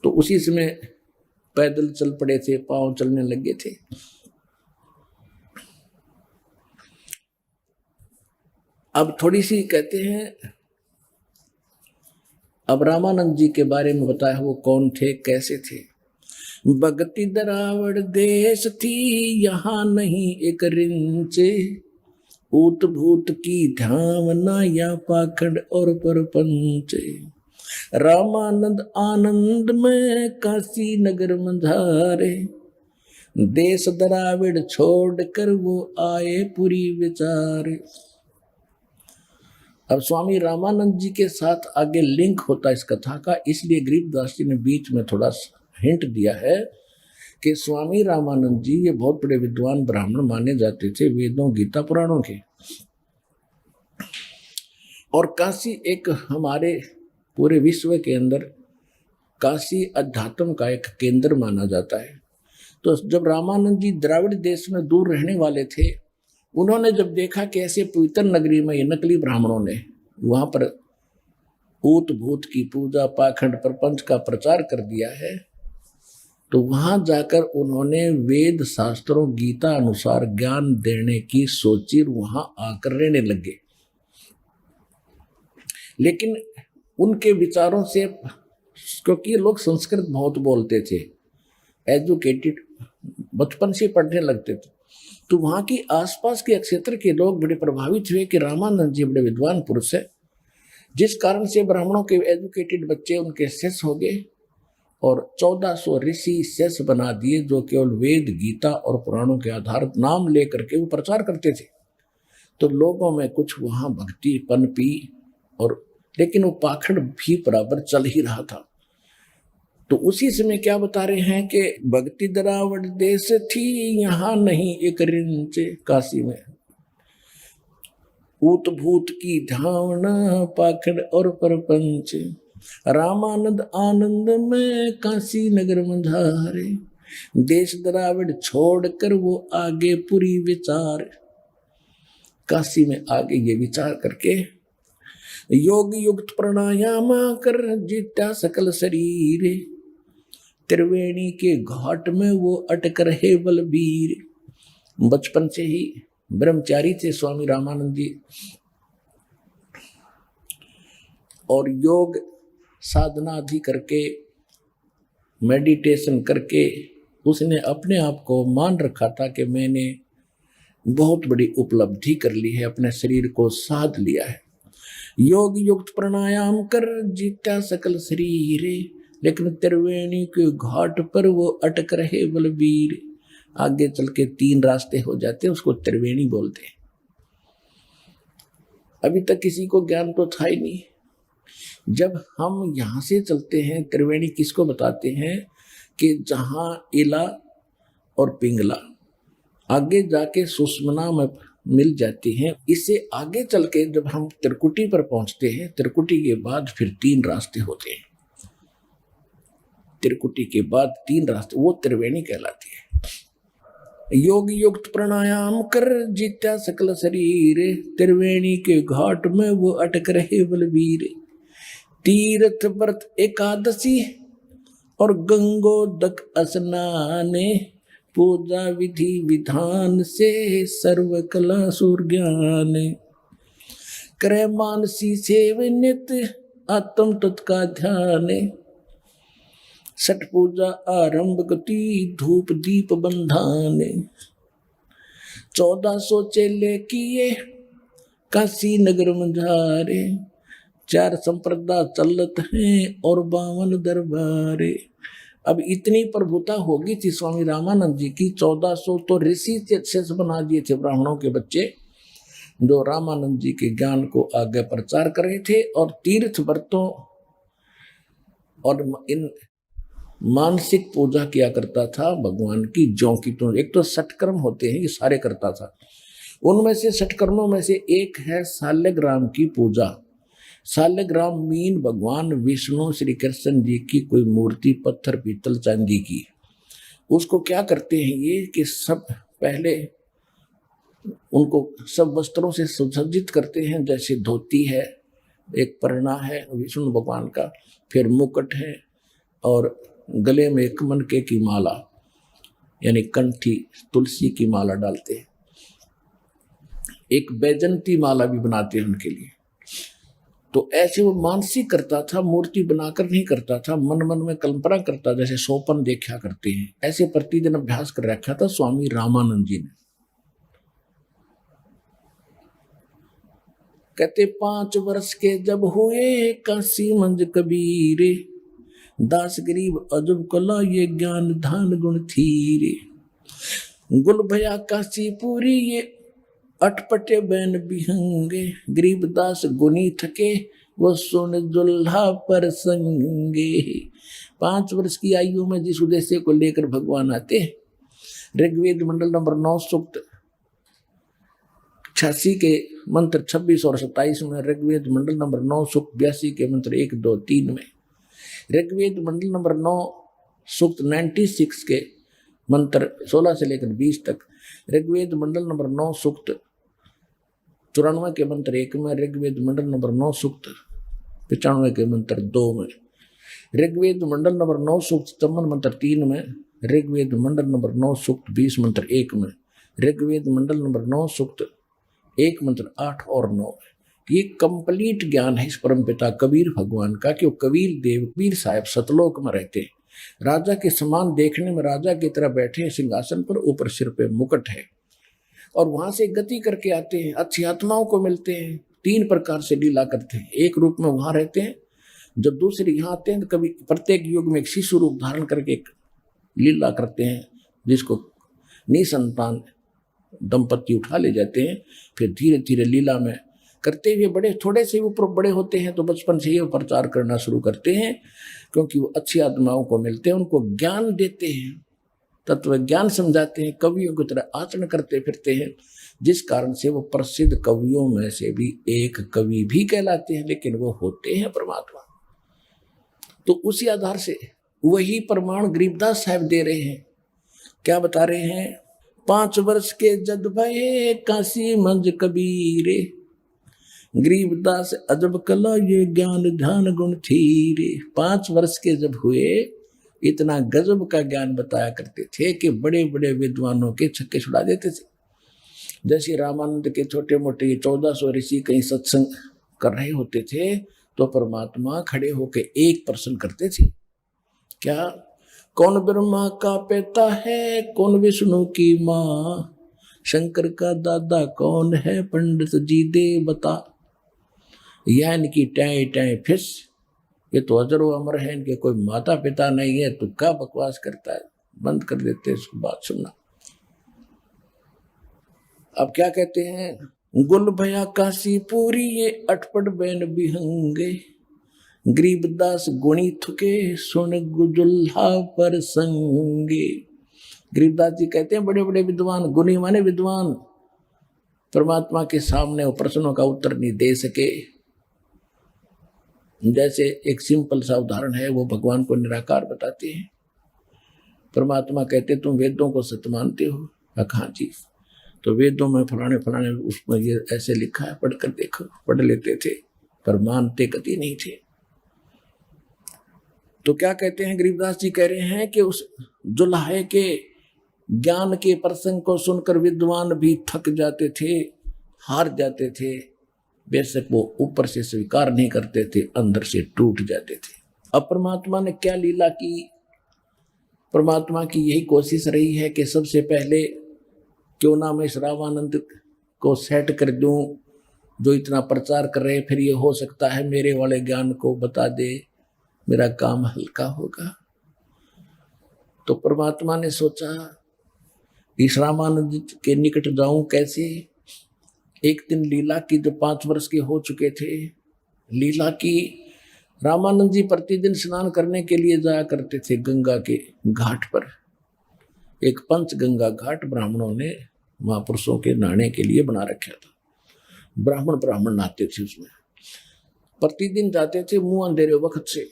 तो उसी समय पैदल चल पड़े थे, पांव चलने लगे थे। अब थोड़ी सी कहते हैं, अब रामानंद जी के बारे में बताया वो कौन थे कैसे थे। भगति दरावड़ देश थी यहाँ नहीं एक रिंचे, ऊत भूत की धामना या पाखंड और परपंच। रामानंद आनंद में काशी नगर मंझारे, देश दरावड़ छोड़ कर वो आए पूरी विचार। अब स्वामी रामानंद जी के साथ आगे लिंक होता है इस कथा का, इसलिए गरीबदास जी ने बीच में थोड़ा हिंट दिया है कि स्वामी रामानंद जी ये बहुत बड़े विद्वान ब्राह्मण माने जाते थे, वेदों गीता पुराणों के। और काशी एक हमारे पूरे विश्व के अंदर काशी अध्यात्म का एक केंद्र माना जाता है। तो जब रामानंद जी द्राविड़ देश में दूर रहने वाले थे, उन्होंने जब देखा कि ऐसे पवित्र नगरी में ये नकली ब्राह्मणों ने वहां पर ऊत भूत की पूजा पाखंड प्रपंच का प्रचार कर दिया है, तो वहां जाकर उन्होंने वेद शास्त्रों गीता अनुसार ज्ञान देने की सोची, वहां आकर रहने लगे। लेकिन उनके विचारों से, क्योंकि लोग संस्कृत बहुत बोलते थे, एजुकेटेड बचपन से पढ़ने लगते थे, तो वहां की आसपास के क्षेत्र के लोग बड़े प्रभावित हुए कि रामानंद जी बड़े विद्वान पुरुष है, जिस कारण से ब्राह्मणों के एजुकेटेड बच्चे उनके शिष्य हो गए और 1400 ऋषि शिष्य बना दिए, जो केवल वेद गीता और पुराणों के आधार नाम लेकर के वो प्रचार करते थे। तो लोगों में कुछ वहां भक्ति पनपी, और लेकिन वो पाखंड भी बराबर चल ही रहा था। तो उसी समय क्या बता रहे हैं कि भक्ति दरावड़ देश थी यहाँ नहीं एक रिंचे, काशी में ऊत भूत की धावना पाखंड और परपंच। रामानंद आनंद में काशी नगर मंझारे, देश दरावड़ छोड़ कर वो आगे पूरी विचार। काशी में आगे ये विचार करके योग युक्त प्राणायाम कर जीता सकल शरीर, त्रिवेणी के घाट में वो अटक रहे बलबीर। बचपन से ही ब्रह्मचारी थे स्वामी रामानंद जी, और योग साधना आदि करके मेडिटेशन करके उसने अपने आप को मान रखा था कि मैंने बहुत बड़ी उपलब्धि कर ली है, अपने शरीर को साध लिया है। योग युक्त प्राणायाम कर जीता सकल शरीर, लेकिन त्रिवेणी के घाट पर वो अटक रहे बलबीर। आगे चल के 3 रास्ते हो जाते हैं, उसको त्रिवेणी बोलते हैं। अभी तक किसी को ज्ञान तो था ही नहीं। जब हम यहाँ से चलते हैं, त्रिवेणी किसको बताते हैं कि जहाँ इला और पिंगला आगे जाके सुषमना में मिल जाती हैं। इससे आगे चल के जब हम त्रिकुटी पर पहुंचते हैं, त्रिकुटी के बाद फिर 3 रास्ते होते हैं। त्रिकुटी के बाद 3 रास्ते, वो त्रिवेणी कहलाती है। योग युक्त प्राणायाम कर जीता सकल शरीर, त्रिवेणी के घाट में वो अटक रहे बलबीर। तीर्थ व्रत एकादशी और गंगोदक स्नाने, पूजा विधि विधान से सर्व कला सूर्ज्ञान। करे मानसी सेव नित्य आत्म तत्का ध्यान, छठ पूजा आरंभ गति धूप दीप बंधान। 1400 चेले किए काशी नगर मंझारे, 4 संप्रदा चलत हैं और 52 दरबारे। अब इतनी प्रभुता होगी थी स्वामी रामानंद जी की। 1400 तो ऋषि शेष बना दिए थे, ब्राह्मणों के बच्चे, जो रामानंद जी के ज्ञान को आगे प्रचार कर रहे थे। और तीर्थ व्रतों और इन मानसिक पूजा किया करता था भगवान की। ज्यों की तो एक तो सटकर्म होते हैं, ये सारे करता था। उनमें से सटकर्मों में से एक है शालिग्राम की पूजा। शालिग्राम मीन भगवान विष्णु श्री कृष्ण जी की कोई मूर्ति, पत्थर पीतल चांदी की। उसको क्या करते हैं ये कि सब पहले उनको सब वस्त्रों से सुसज्जित करते हैं, जैसे धोती है, एक परना है विष्णु भगवान का, फिर मुकुट है, और गले में एक मनके की माला यानी कंठी तुलसी की माला डालते हैं। एक बैजंती माला भी बनाते हैं उनके लिए। तो ऐसे वो मानसिक करता था, मूर्ति बनाकर नहीं करता था, मन मन में कल्पना करता, जैसे सोपन देखा करते हैं, ऐसे प्रतिदिन अभ्यास कर रखा था स्वामी रामानंद जी ने। कहते 5 वर्ष के जब हुए काशी मंज कबीरे, दास गरीब अजब कला ये ज्ञान धान गुण थीरे। गुल भया काशी पूरी ये अटपटे बैन बिहंगे, गरीब दास गुनी थके वो सुन दुल्हा पर संगे। 5 वर्ष की आयु में जिस उद्देश्य को लेकर भगवान आते हैं, ऋग्वेद मंडल नंबर 9 सूक्त 86 के मंत्र 26 और 27 में, ऋग्वेद मंडल नंबर 9 सूक्त 82 के मंत्र 1, 2, 3 में, ऋग्वेद मंडल नंबर 9 सूक्त 96 के मंत्र 16 से लेकर 20 तक, ऋग्वेद मंडल नंबर 9 सूक्त 94 के मंत्र 1 में, ऋग्वेद मंडल नंबर 9 सूक्त 95 के मंत्र 2 में, ऋग्वेद मंडल नंबर 9 सूक्त 54 मंत्र 3 में, ऋग्वेद मंडल नंबर 9 सूक्त 20 मंत्र 1 में, ऋग्वेद मंडल नंबर 9 सूक्त 1 मंत्र 8 और 9 में। ये कंप्लीट ज्ञान है इस परमपिता कबीर भगवान का, कि वो कबीर देव कबीर साहब सतलोक में रहते हैं, राजा के समान देखने में राजा की तरह बैठे हैं सिंहासन पर, ऊपर सिर पे मुकुट है, और वहां से गति करके आते हैं, अच्छी आत्माओं को मिलते हैं, 3 प्रकार से लीला करते हैं। एक रूप में वहां रहते हैं, जब दूसरे यहाँ आते हैं तो कभी प्रत्येक युग में एक शिशु रूप धारण करके एक लीला करते हैं, जिसको निसंतान दंपति उठा ले जाते हैं। फिर धीरे धीरे लीला में करते हुए बड़े थोड़े से ऊपर बड़े होते हैं तो बचपन से ही प्रचार करना शुरू करते हैं, क्योंकि वो अच्छी आत्माओं को मिलते हैं, उनको ज्ञान देते हैं, तत्व ज्ञान समझाते हैं, कवियों की तरह आचरण करते फिरते हैं, जिस कारण से वो प्रसिद्ध कवियों में से भी एक कवि भी कहलाते हैं, लेकिन वो होते हैं परमात्मा। तो उसी आधार से वही प्रमाण गरीबदास साहब दे रहे हैं। क्या बता रहे हैं? 5 वर्ष के जद भये काशी मंज कबीरे, गरीबदास अजब कला ये ज्ञान ध्यान गुण थीरे। 5 वर्ष के जब हुए इतना गजब का ज्ञान बताया करते थे कि बड़े बड़े विद्वानों के छक्के छुड़ा देते थे। जैसे रामानंद के छोटे मोटे 1400 ऋषि कहीं सत्संग कर रहे होते थे तो परमात्मा खड़े होके एक प्रश्न करते थे, क्या कौन ब्रह्मा का पिता है, कौन विष्णु की माँ, शंकर का दादा कौन है, पंडित जी दे बता। यह इनकी टाई टाई फिस, ये तो अजरो अमर है, इनके कोई माता पिता नहीं है, तो क्या बकवास करता है, बंद कर देते इसको बात सुनना। अब क्या कहते हैं, गुल भया काशी पूरी ये अटपट बैन बिहंगे, गरीबदास गुणी थुके सुन गुजुल्हा पर संगे। गरीबदास जी कहते हैं बड़े बड़े विद्वान, गुणी माने विद्वान, परमात्मा के सामने वो प्रश्नों का उत्तर नहीं दे सके। जैसे एक सिंपल सा उदाहरण है, वो भगवान को निराकार बताते हैं। परमात्मा कहते तुम वेदों को सत्य मानते हो? हाँ जी। तो वेदों में फलाने फलाने उसमें ये ऐसे लिखा है, पढ़कर देखो। पढ़ लेते थे पर मानते कभी नहीं थे। तो क्या कहते हैं, गरीबदास जी कह रहे हैं कि उस जुल्हे के ज्ञान के प्रसंग को सुनकर विद्वान भी थक जाते थे, हार जाते थे। बेशक वो ऊपर से स्वीकार नहीं करते थे, अंदर से टूट जाते थे। अब परमात्मा ने क्या लीला की? परमात्मा की यही कोशिश रही है कि सबसे पहले क्यों ना मैं इस रामानंद को सेट कर दूं, जो इतना प्रचार कर रहे, फिर ये हो सकता है मेरे वाले ज्ञान को बता दे, मेरा काम हल्का होगा। तो परमात्मा ने सोचा इस रामानंद के निकट जाऊं कैसे। एक दिन लीला की, जो 5 वर्ष के हो चुके थे, लीला की रामानंद जी प्रतिदिन स्नान करने के लिए जाया करते थे गंगा के घाट पर। एक पंच गंगा घाट ब्राह्मणों ने महापुरुषों के नहाने के लिए बना रखा था। ब्राह्मण नहाते थे उसमें, प्रतिदिन जाते थे मुंह अंधेरे वक्त से।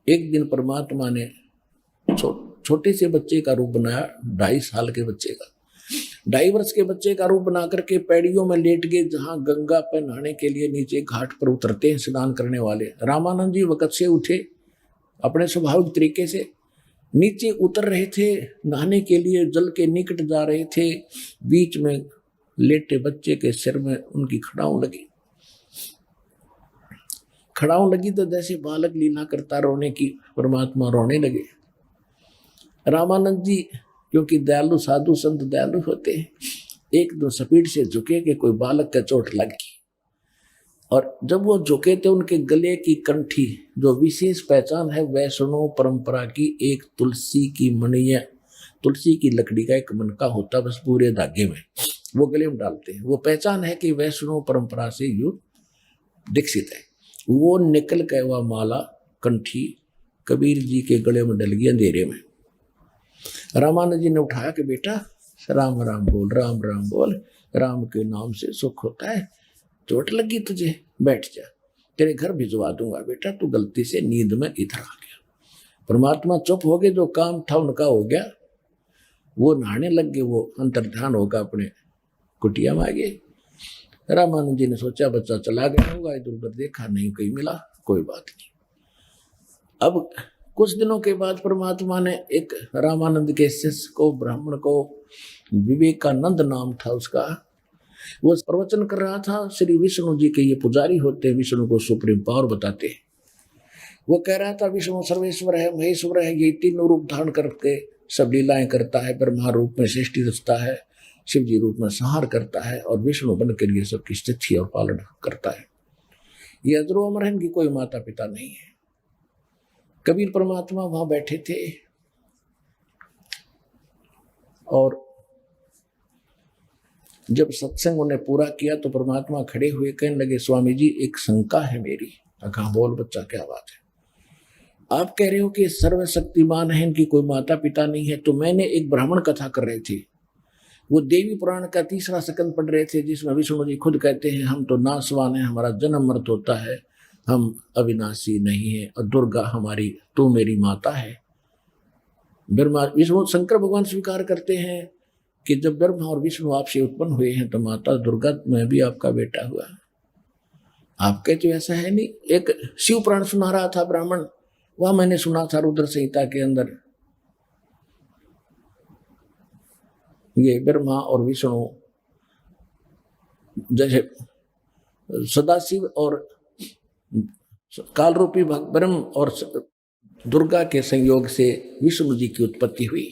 एक दिन परमात्मा ने छोटे से बच्चे का रूप बनाया, 2.5 साल के बच्चे का, 2.5 वर्ष के बच्चे का रूप बना करके पैड़ियों में लेट गए, जहां गंगा पर नहाने के लिए नीचे घाट पर उतरते हैं स्नान करने वाले। रामानंद जी वक्त से उठे, अपने स्वाभाविक तरीके से नीचे उतर रहे थे, नहाने के लिए जल के निकट जा रहे थे। बीच में लेटे बच्चे के सिर में उनकी खड़ाऊं लगी तो जैसे बालक लीला करता रोने की, परमात्मा रोने लगे। रामानंद जी क्योंकि दयालु साधु संत दयालु होते हैं, एकदम स्पीड से झुके कि कोई बालक का चोट लग गई। और जब वो झुके थे, उनके गले की कंठी, जो विशेष पहचान है वैष्णव परंपरा की, एक तुलसी की मणिया, तुलसी की लकड़ी का एक मनका होता बस पूरे धागे में, वो गले में डालते हैं। वो पहचान है कि वैष्णव परंपरा से युग दीक्षित है। वो निकल के वह माला कंठी कबीर जी के गले में डल गई अंधेरे में। रामानंद जी ने उठाया कि बेटा राम राम बोल, राम राम बोल, राम के नाम से सुख होता है। चोट लगी तुझे, बैठ जा, तेरे घर भिजवा दूंगा बेटा, तू गलती से नींद में इधर आ गया। परमात्मा चुप हो गए, जो काम था उनका हो गया। वो नहाने लग गए, वो अंतर्ध्यान होगा अपने कुटिया में आ गए। रामानंद जी ने सोचा बच्चा चला गया होगा, इधर उधर देखा, नहीं कहीं मिला, कोई बात नहीं। अब कुछ दिनों के बाद परमात्मा ने एक रामानंद के शिष्य को, ब्राह्मण को, विवेकानंद नाम था उसका, वो प्रवचन कर रहा था। श्री विष्णु जी के ये पुजारी होते हैं, विष्णु को सुप्रीम पावर बताते हैं। वो कह रहा था विष्णु सर्वेश्वर है, महेश्वर है, ये 3 रूप धारण करके सब लीलाएं करता है। ब्रह्मा रूप में सृष्टि रचता है, शिव जी रूप में संहार करता है, और विष्णु बनकर ये सबकी स्थिति और पालन करता है। ये अजरो अमर है, इनकी कोई माता पिता नहीं है। कबीर परमात्मा वहां बैठे थे और जब सत्संग उन्हें पूरा किया तो परमात्मा खड़े हुए कहने लगे, स्वामी जी एक शंका है मेरी। कहा बोल बच्चा, क्या बात है? आप कह रहे हो कि सर्वशक्तिमान है, इनकी कोई माता पिता नहीं है। तो मैंने एक ब्राह्मण कथा कर रहे थे, वो देवी पुराण का 3रा स्कंद पढ़ रहे थे, जिसमें विष्णु जी खुद कहते हैं हम तो नासवान है, हमारा जन्म मृत होता है, हम अविनाशी नहीं है, और दुर्गा हमारी, तू मेरी माता है। विष्णु शंकर भगवान स्वीकार करते हैं कि जब ब्रह्मा और विष्णु आपसे उत्पन्न हुए हैं तो माता दुर्गा में भी आपका बेटा हुआ। आप कहते ऐसा है नहीं। एक शिव पुराण सुना रहा था ब्राह्मण, वह मैंने सुना था रुद्र संहिता के अंदर, ये ब्रह्मा और विष्णु जैसे सदाशिव और काल रूपी ब्रह्म और दुर्गा के संयोग से विष्णु जी की उत्पत्ति हुई।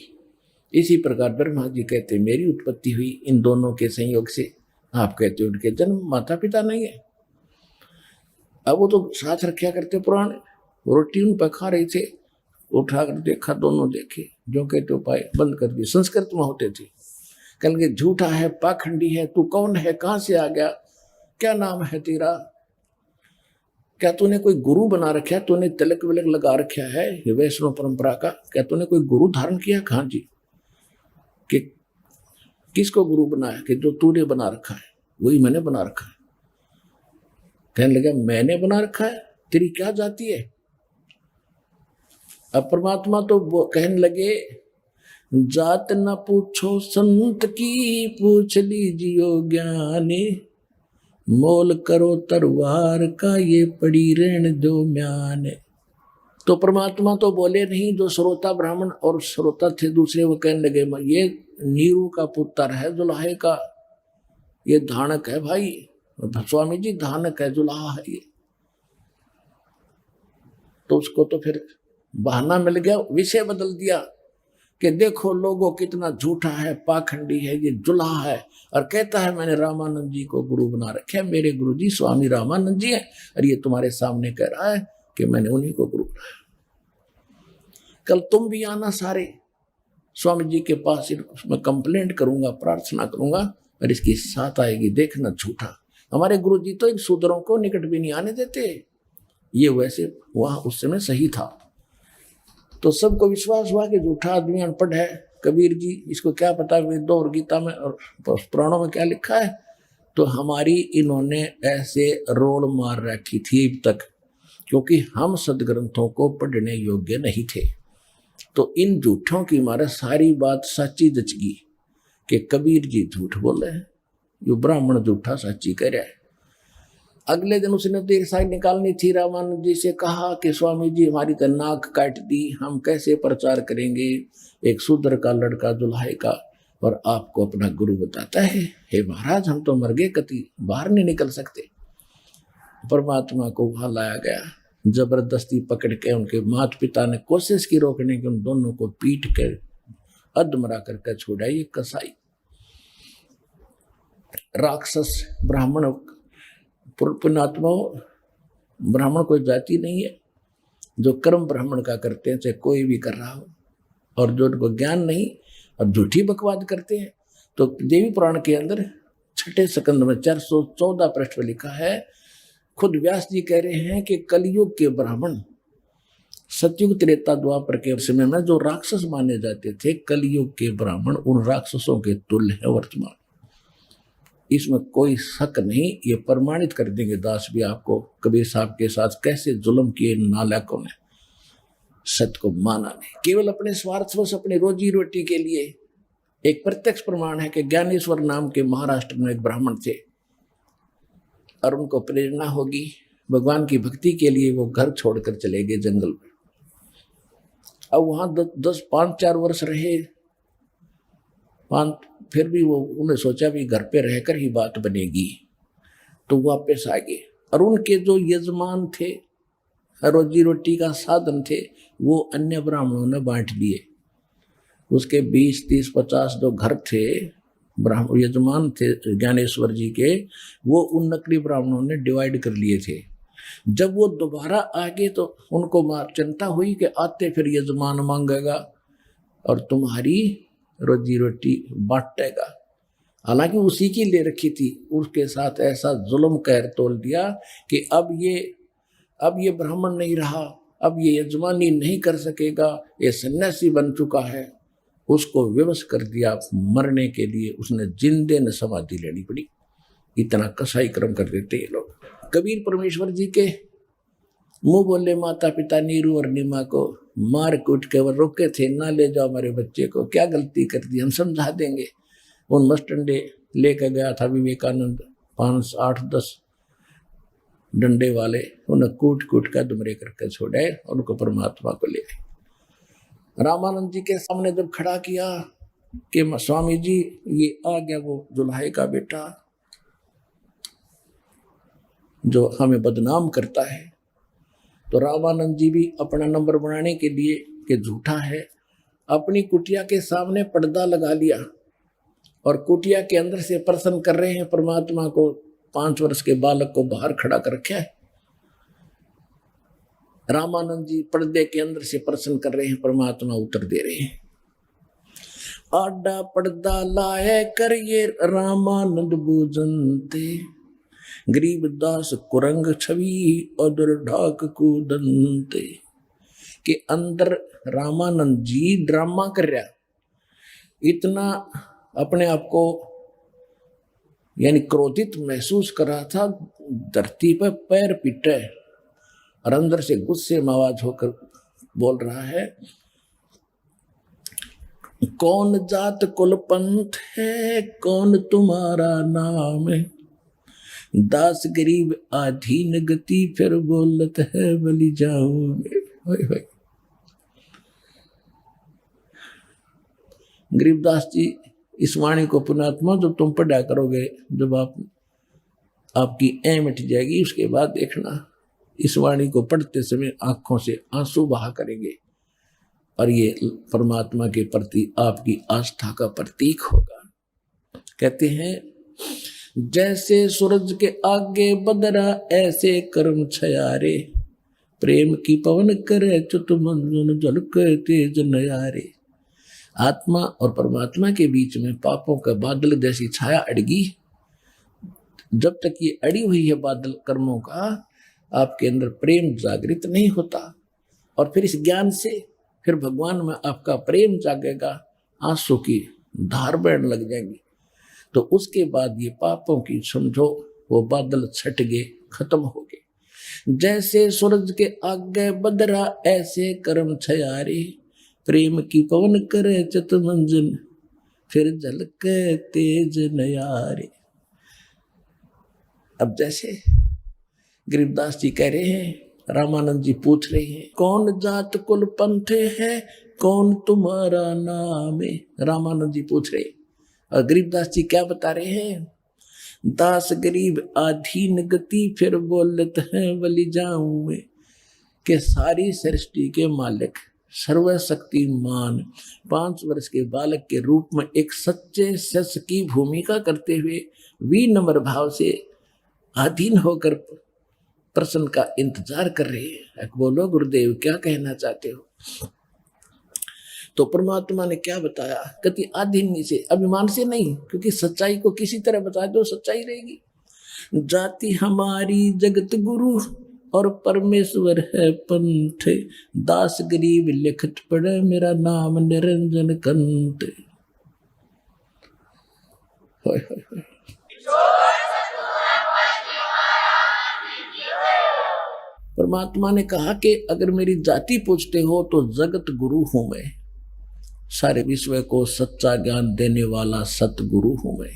इसी प्रकार ब्रह्मा जी कहते मेरी उत्पत्ति हुई इन दोनों के संयोग से। आप कहते हो उनके जन्म माता पिता नहीं है। अब वो तो साथ रखा करते पुराण, रोटी उन पर खा रहे थे, उठा कर देखा, दोनों देखे, जो कहते हो पाए, बंद कर दिए। संस्कृत में होते थे, कल के झूठा है, पाखंडी है, तू कौन है, कहां से आ गया, क्या नाम है तेरा, क्या तूने कोई गुरु बना रखा है, तूने तिलक विलक लगा रखा है ये वैष्णव परंपरा का, क्या तूने कोई गुरु धारण किया? कहां जी, कि किसको गुरु बनाया? कि जो तूने बना रखा है वही मैंने बना रखा है। कहने लगा मैंने बना रखा है, तेरी क्या जाति है? अब परमात्मा तो वो कहने लगे जात न पूछो संत की, पूछ लीजियो ज्ञानी, मोल करो तरवार का, ये पड़ी रहन दो म्याने। तो परमात्मा तो बोले नहीं, जो श्रोता ब्राह्मण और श्रोता थे दूसरे वो कहने लगे ये नीरू का पुत्र है, जुलाहे का, ये धानक है भाई, स्वामी जी धानक है, जुलाहा है ये। तो उसको तो फिर बहाना मिल गया, विषय बदल दिया कि देखो लोगों कितना झूठा है, पाखंडी है, ये जुलाहा है, और कहता है मैंने रामानंद जी को गुरु बना रखे, मेरे गुरु जी स्वामी रामानंद जी हैं, और ये तुम्हारे सामने कह रहा है कि मैंने उन्हीं को गुरु बनाया। कल तुम भी आना सारे स्वामी जी के पास, मैं कंप्लेंट करूंगा, प्रार्थना करूंगा, और इसकी साथ आएगी, देखना झूठा। हमारे गुरु जी तो इन शूद्रों को निकट भी नहीं आने देते। ये वैसे वहां उस समय सही था, तो सबको विश्वास हुआ कि झूठा आदमी, अनपढ़ है, कबीर जी, इसको क्या पता वेदों और गीता में और पुराणों में क्या लिखा है। तो हमारी इन्होंने ऐसे रोल मार रखी थी अब तक, क्योंकि हम सदग्रंथों को पढ़ने योग्य नहीं थे। तो इन झूठों की हमारा सारी बात सच्ची जच गई कि कबीर जी झूठ बोले हैं, ये ब्राह्मण झूठा सच्ची कह रहा है। अगले दिन उसने तो एक साइड निकालनी थी, रामानंद जी से कहा कि स्वामी जी हमारी तो नाक काट दी, हम कैसे प्रचार करेंगे, एक शूद्र का लड़का जुलाहे का, और आपको अपना गुरु बताता है। हे महाराज हम तो मर गए, कति बाहर नहीं निकल सकते। परमात्मा को वहां लाया गया, जबरदस्ती पकड़ के उनके माता पिता ने कोशिश की रोकने की, उन दोनों को पीट कर अधमरा करके छोड़ा। ये कसाई राक्षस ब्राह्मण, पुण्यात्मा, ब्राह्मण कोई जाति नहीं है। जो कर्म ब्राह्मण का करते हैं, चाहे कोई भी कर रहा हो, और जो उनको ज्ञान नहीं और झूठी बकवाद करते हैं। तो देवी पुराण के अंदर 6 स्कंद में 414 पृष्ठ पर लिखा है, खुद व्यास जी कह रहे हैं कि कलयुग के ब्राह्मण सतयुग त्रेता द्वापर के समय में जो राक्षस माने जाते थे, कलयुग के ब्राह्मण उन राक्षसों के तुल्य है वर्तमान। इसमें कोई शक नहीं, ये प्रमाणित कर देंगे दास भी आपको, कबीर साहब के साथ कैसे जुल्म किए नालायकों ने। सत्य को माना नहीं, केवल अपने स्वार्थवश, अपनी रोजी रोटी के लिए। एक प्रत्यक्ष प्रमाण है कि ज्ञानेश्वर नाम के महाराष्ट्र में एक ब्राह्मण थे, और उनको प्रेरणा होगी भगवान की भक्ति के लिए, वो घर छोड़कर चले गए जंगल में। अब वहां 5-4 वर्ष रहे, फिर भी वो उन्हें सोचा भी घर पे रहकर ही बात बनेगी, तो वापस आ गए। और उनके जो यजमान थे, रोजी रोटी का साधन थे, वो अन्य ब्राह्मणों ने बांट दिए। उसके 20, 30, 50 जो घर थे, ब्राह्मण यजमान थे ज्ञानेश्वर जी के, वो उन नकली ब्राह्मणों ने डिवाइड कर लिए थे। जब वो दोबारा आ गए तो उनको चिंता हुई कि आते फिर यजमान मांगेगा और तुम्हारी रोजी रोटी बांटेगा। हालांकि उसी की ले रखी थी, उसके साथ ऐसा जुल्म कहर तोल दिया कि अब ये ब्राह्मण नहीं रहा, अब ये यजमानी नहीं कर सकेगा, ये सन्यासी बन चुका है। उसको विवश कर दिया, मरने के लिए उसने जिंदे न समाधि लेनी पड़ी। इतना कसाई कर्म कर देते ये लोग। कबीर परमेश्वर जी के मुंह बोले माता पिता नीरू और नीमा को मार कूट के वो रोके थे, ना ले जाओ हमारे बच्चे को, क्या गलती कर दी, हम समझा देंगे। उन मस्टंडे लेकर गया था विवेकानंद, 5, 8, 10 डंडे वाले, उन्हें कूट कूट कर दुमरे करके छोड़े और उनको परमात्मा को ले गए। रामानंद जी के सामने जब खड़ा किया कि स्वामी जी ये आ गया वो दुल्हाई का बेटा जो हमें बदनाम करता है, तो रामानंद जी भी अपना नंबर बनाने के लिए कि झूठा है, अपनी कुटिया के सामने पर्दा लगा लिया और कुटिया के अंदर से प्रसन्न कर रहे हैं परमात्मा को। 5 वर्ष के बालक को बाहर खड़ा कर रखा है। रामानंद जी पर्दे के अंदर से प्रसन्न कर रहे हैं, परमात्मा उत्तर दे रहे हैं। आडा पर्दा लाए कर ये रामानंद बूझनते, गरीबदास कुरंग छवि अदर ढाक कूदनते। के अंदर रामानंद जी ड्रामा कर रहा, इतना अपने आप को यानी क्रोधित महसूस कर रहा था, धरती पर पैर पिटे और अंदर से गुस्से में आवाज होकर बोल रहा है, कौन जात कुल पंथ है, कौन तुम्हारा नाम है, दास गरीब आधीन गति फिर बोलत है बलि जाऊंगे। गरीबदास जी इस वाणी को पुण्यात्मा जब तुम पढ़ा करोगे, जब आपकी ऐ मिट जाएगी, उसके बाद देखना इस वाणी को पढ़ते समय आंखों से आंसू बहा करेंगे और ये परमात्मा के प्रति आपकी आस्था का प्रतीक होगा। कहते हैं जैसे सूरज के आगे बदरा ऐसे कर्म छयारे, प्रेम की पवन करे चुत मंजुन झलके तेज नयारे। आत्मा और परमात्मा के बीच में पापों का बादल जैसी छाया अड़गी, जब तक ये अड़ी हुई है बादल कर्मों का, आपके अंदर प्रेम जागृत नहीं होता और फिर इस ज्ञान से फिर भगवान में आपका प्रेम जागेगा, आंसू की धार बहने लग जाएंगी। तो उसके बाद ये पापों की समझो वो बादल छट गए, खत्म हो गए। जैसे सूरज के आगे बदरा ऐसे कर्म छयारे, प्रेम की पवन करे चित मंजन फिर झलके तेज नयारे। अब जैसे गरीबदास जी कह रहे हैं, रामानंद जी पूछ रहे हैं, कौन जात कुल पंथे है, कौन तुम्हारा नाम है। रामानंद जी पूछ रहे और गरीबदास जी क्या बता रहे हैं, दास गरीब आधीन गति फिर बोलत है बलि जाऊं मैं। के सारी सृष्टि के मालिक सर्वशक्तिमान 5 वर्ष के बालक के रूप में एक सच्चे शिष्य की भूमिका करते हुए विनम्र भाव से अधीन होकर प्रश्न का इंतजार कर रहे हैं। बोलो गुरुदेव क्या कहना चाहते हो। तो परमात्मा ने क्या बताया, कहती अधीन से, अभिमान से नहीं, क्योंकि सच्चाई को किसी तरह बता दो सच्चाई रहेगी। जाति हमारी जगत गुरु और परमेश्वर है पंथ, दास गरीब लिखत पड़े मेरा नाम निरंजन कंत। परमात्मा ने कहा कि अगर मेरी जाति पूछते हो तो जगत गुरु हूं मैं, सारे विश्व को सच्चा ज्ञान देने वाला सतगुरु हूं मैं।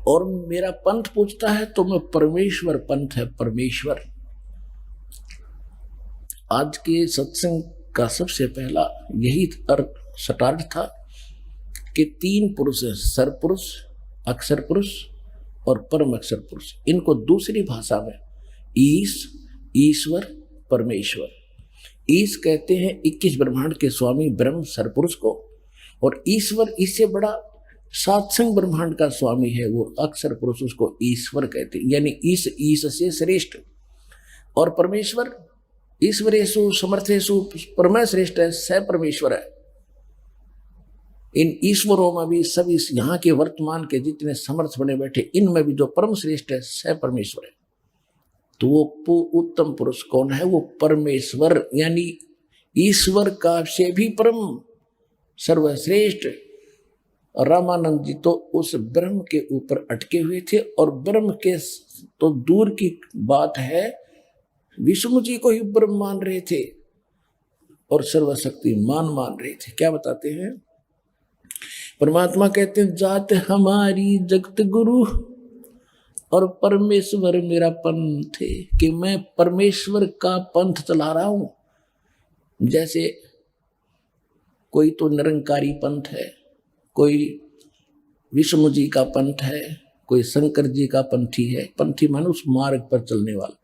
और मेरा पंथ पूछता है तो मैं परमेश्वर पंथ है, परमेश्वर। आज के सत्संग का सबसे पहला यही स्टार्ट था कि 3 पुरुष है, सरपुरुष, अक्षर पुरुष और परम अक्षर पुरुष। इनको दूसरी भाषा में ईश्वर, परमेश्वर। ईश कहते हैं 21 ब्रह्मांड के स्वामी ब्रह्म सरपुरुष को, और ईश्वर इससे बड़ा सात्संग ब्रह्मांड का स्वामी है, वो अक्षर पुरुष, उसको ईश्वर कहते हैं, यानी ईश से श्रेष्ठ। और परमेश्वर ईश्वरेषु समर्थेषु परम श्रेष्ठ है, स परमेश्वर है। इन ईश्वरों में भी सभी यहाँ के वर्तमान के जितने समर्थ बने बैठे, इनमें भी जो परम श्रेष्ठ है स परमेश्वर है। तो वो उत्तम पुरुष कौन है, वो परमेश्वर, यानी ईश्वर का से भी परम सर्वश्रेष्ठ। और रामानंद जी तो उस ब्रह्म के ऊपर अटके हुए थे, और ब्रह्म के तो दूर की बात है, विष्णु जी को ही ब्रह्म मान रहे थे और सर्वशक्तिमान मान रहे थे। क्या बताते हैं परमात्मा कहते हैं जात हमारी जगत गुरु और परमेश्वर मेरा पंथ है, कि मैं परमेश्वर का पंथ चला रहा हूं। जैसे कोई तो निरंकारी पंथ है, कोई विष्णु जी का पंथ है, कोई शंकर जी का पंथी है। पंथी माने उस मार्ग पर चलने वाला।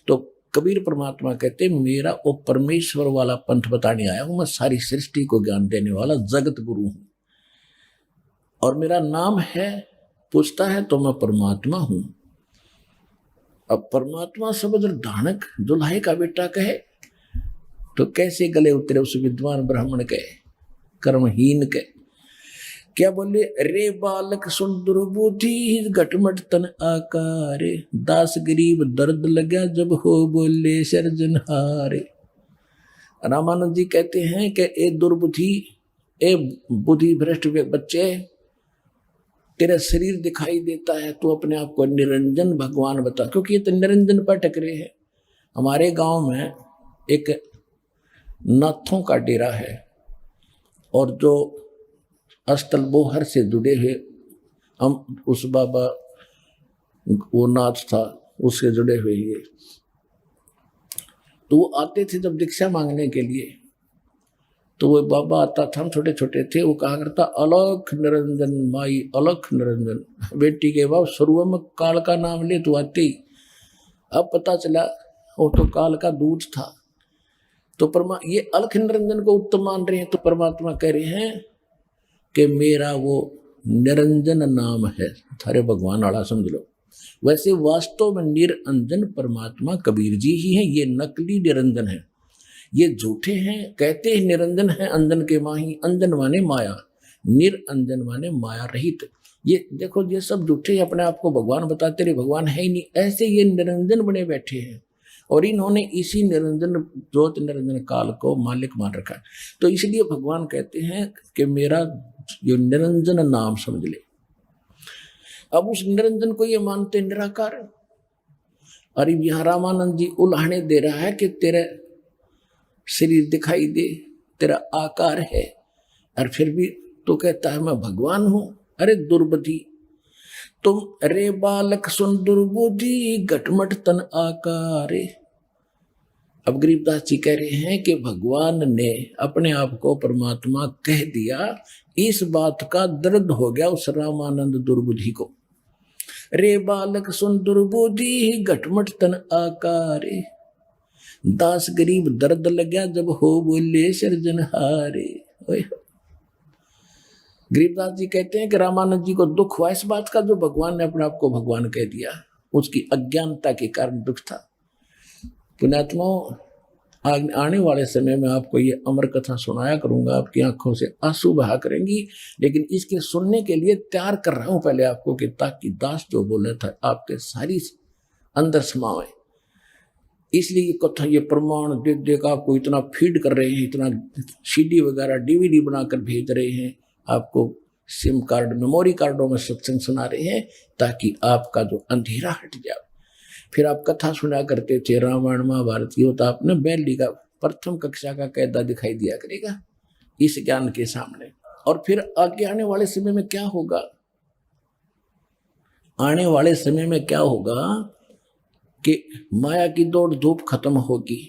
तो कबीर परमात्मा कहते मेरा वो परमेश्वर वाला पंथ बताने आया हूं, मैं सारी सृष्टि को ज्ञान देने वाला जगत गुरु हूं और मेरा नाम है, पूछता है तो मैं परमात्मा हूं। अब परमात्मा शब्द धानक दुल्हे का बेटा कहे तो कैसे गले उतरे उस विद्वान ब्राह्मण के, कर्महीन के। क्या बोले, रे बालक सुन दुर्बुद्धि घटमट तन आकारे, दास गरीब दर्द लगा जब हो बोले सर्जनहारे। रामानंद जी कहते हैं कि ए दुर्बुद्धि, ए बुद्धि भ्रष्ट बच्चे, तेरा शरीर दिखाई देता है, तू अपने आप को निरंजन भगवान बता, क्योंकि ये तो निरंजन पर टकरे है। हमारे गांव में एक नाथों का डेरा है और जो अस्तल बोहर से जुड़े हुए हम उस बाबा वो नाथ था उससे जुड़े हुए ये, तो वो आते थे जब दीक्षा मांगने के लिए, तो वो बाबा आता था, हम छोटे छोटे थे, वो कहा करता अलख निरंजन माई अलख निरंजन। बेटी के बाप शुरू में काल का नाम ले तो आते ही, अब पता चला वो तो काल का दूध था। तो ये अलख निरंजन को उत्तम मान रहे हैं, तो परमात्मा कह रहे हैं कि मेरा वो निरंजन नाम है, थारे भगवान वाला समझ लो। वैसे वास्तव में निरंजन परमात्मा कबीर जी ही है, ये नकली निरंजन है, ये झूठे हैं। कहते हैं निरंजन है अंजन के माही, अंजन माने माया, निरंजन माने माया रहित। ये देखो ये सब झूठे अपने आप को भगवान बताते रहे, भगवान है ही नहीं, ऐसे ये निरंजन बने बैठे हैं और इन्होंने इसी निरंजन ज्योत निरंजन काल को मालिक मान रखा है। तो इसलिए भगवान कहते हैं कि मेरा जो निरंजन नाम समझ ले। अब उस निरंजन को ये मानते निराकार। और यहाँ रामानंद जी उल्हाने दे रहा है कि तेरा शरीर दिखाई दे, तेरा आकार है, और फिर भी तो कहता है मैं भगवान हूं। अरे दुर्बुद्धि तुम, रे बालक सुन दुर्बुद्धि घटमट तन आकारे। अब गरीबदास जी कह रहे हैं कि भगवान ने अपने आप को परमात्मा कह दिया, इस बात का दर्द हो गया उस रामानंद दुर्बुद्धि को। रे बालक सुन दुर्बुद्धि घटमट तन आकारे, दास गरीब दर्द लग्या जब हो बोले सृजनहारे। गरीबदास जी कहते हैं कि रामानंद जी को दुख हुआ इस बात का, जो भगवान ने अपने आप को भगवान कह दिया, उसकी अज्ञानता के कारण दुख था। पुण्यात्माओं, आने वाले समय में आपको ये अमर कथा सुनाया करूंगा, आपकी आंखों से आंसू बहा करेंगी, लेकिन इसके सुनने के लिए तैयार कर रहा हूं पहले आपको, कि ताकि दास जो बोले था आपके सारी अंदर समावे। इसलिए ये कथा, ये प्रमाण देख देख आपको इतना फीड कर रहे हैं, इतना सीडी वगैरह डीवीडी बनाकर भेज रहे हैं, आपको सिम कार्ड मेमोरी कार्डों में सत्संग सुना रहे हैं, ताकि आपका जो अंधेरा हट जाए। फिर आप कथा सुना करते थे रामायण महाभारत की, तो आपने बैली का प्रथम कक्षा का कायदा दिखाई दिया करेगा इस ज्ञान के सामने। और फिर आगे आने वाले समय में क्या होगा, आने वाले समय में क्या होगा कि माया की दौड़ धूप खत्म होगी,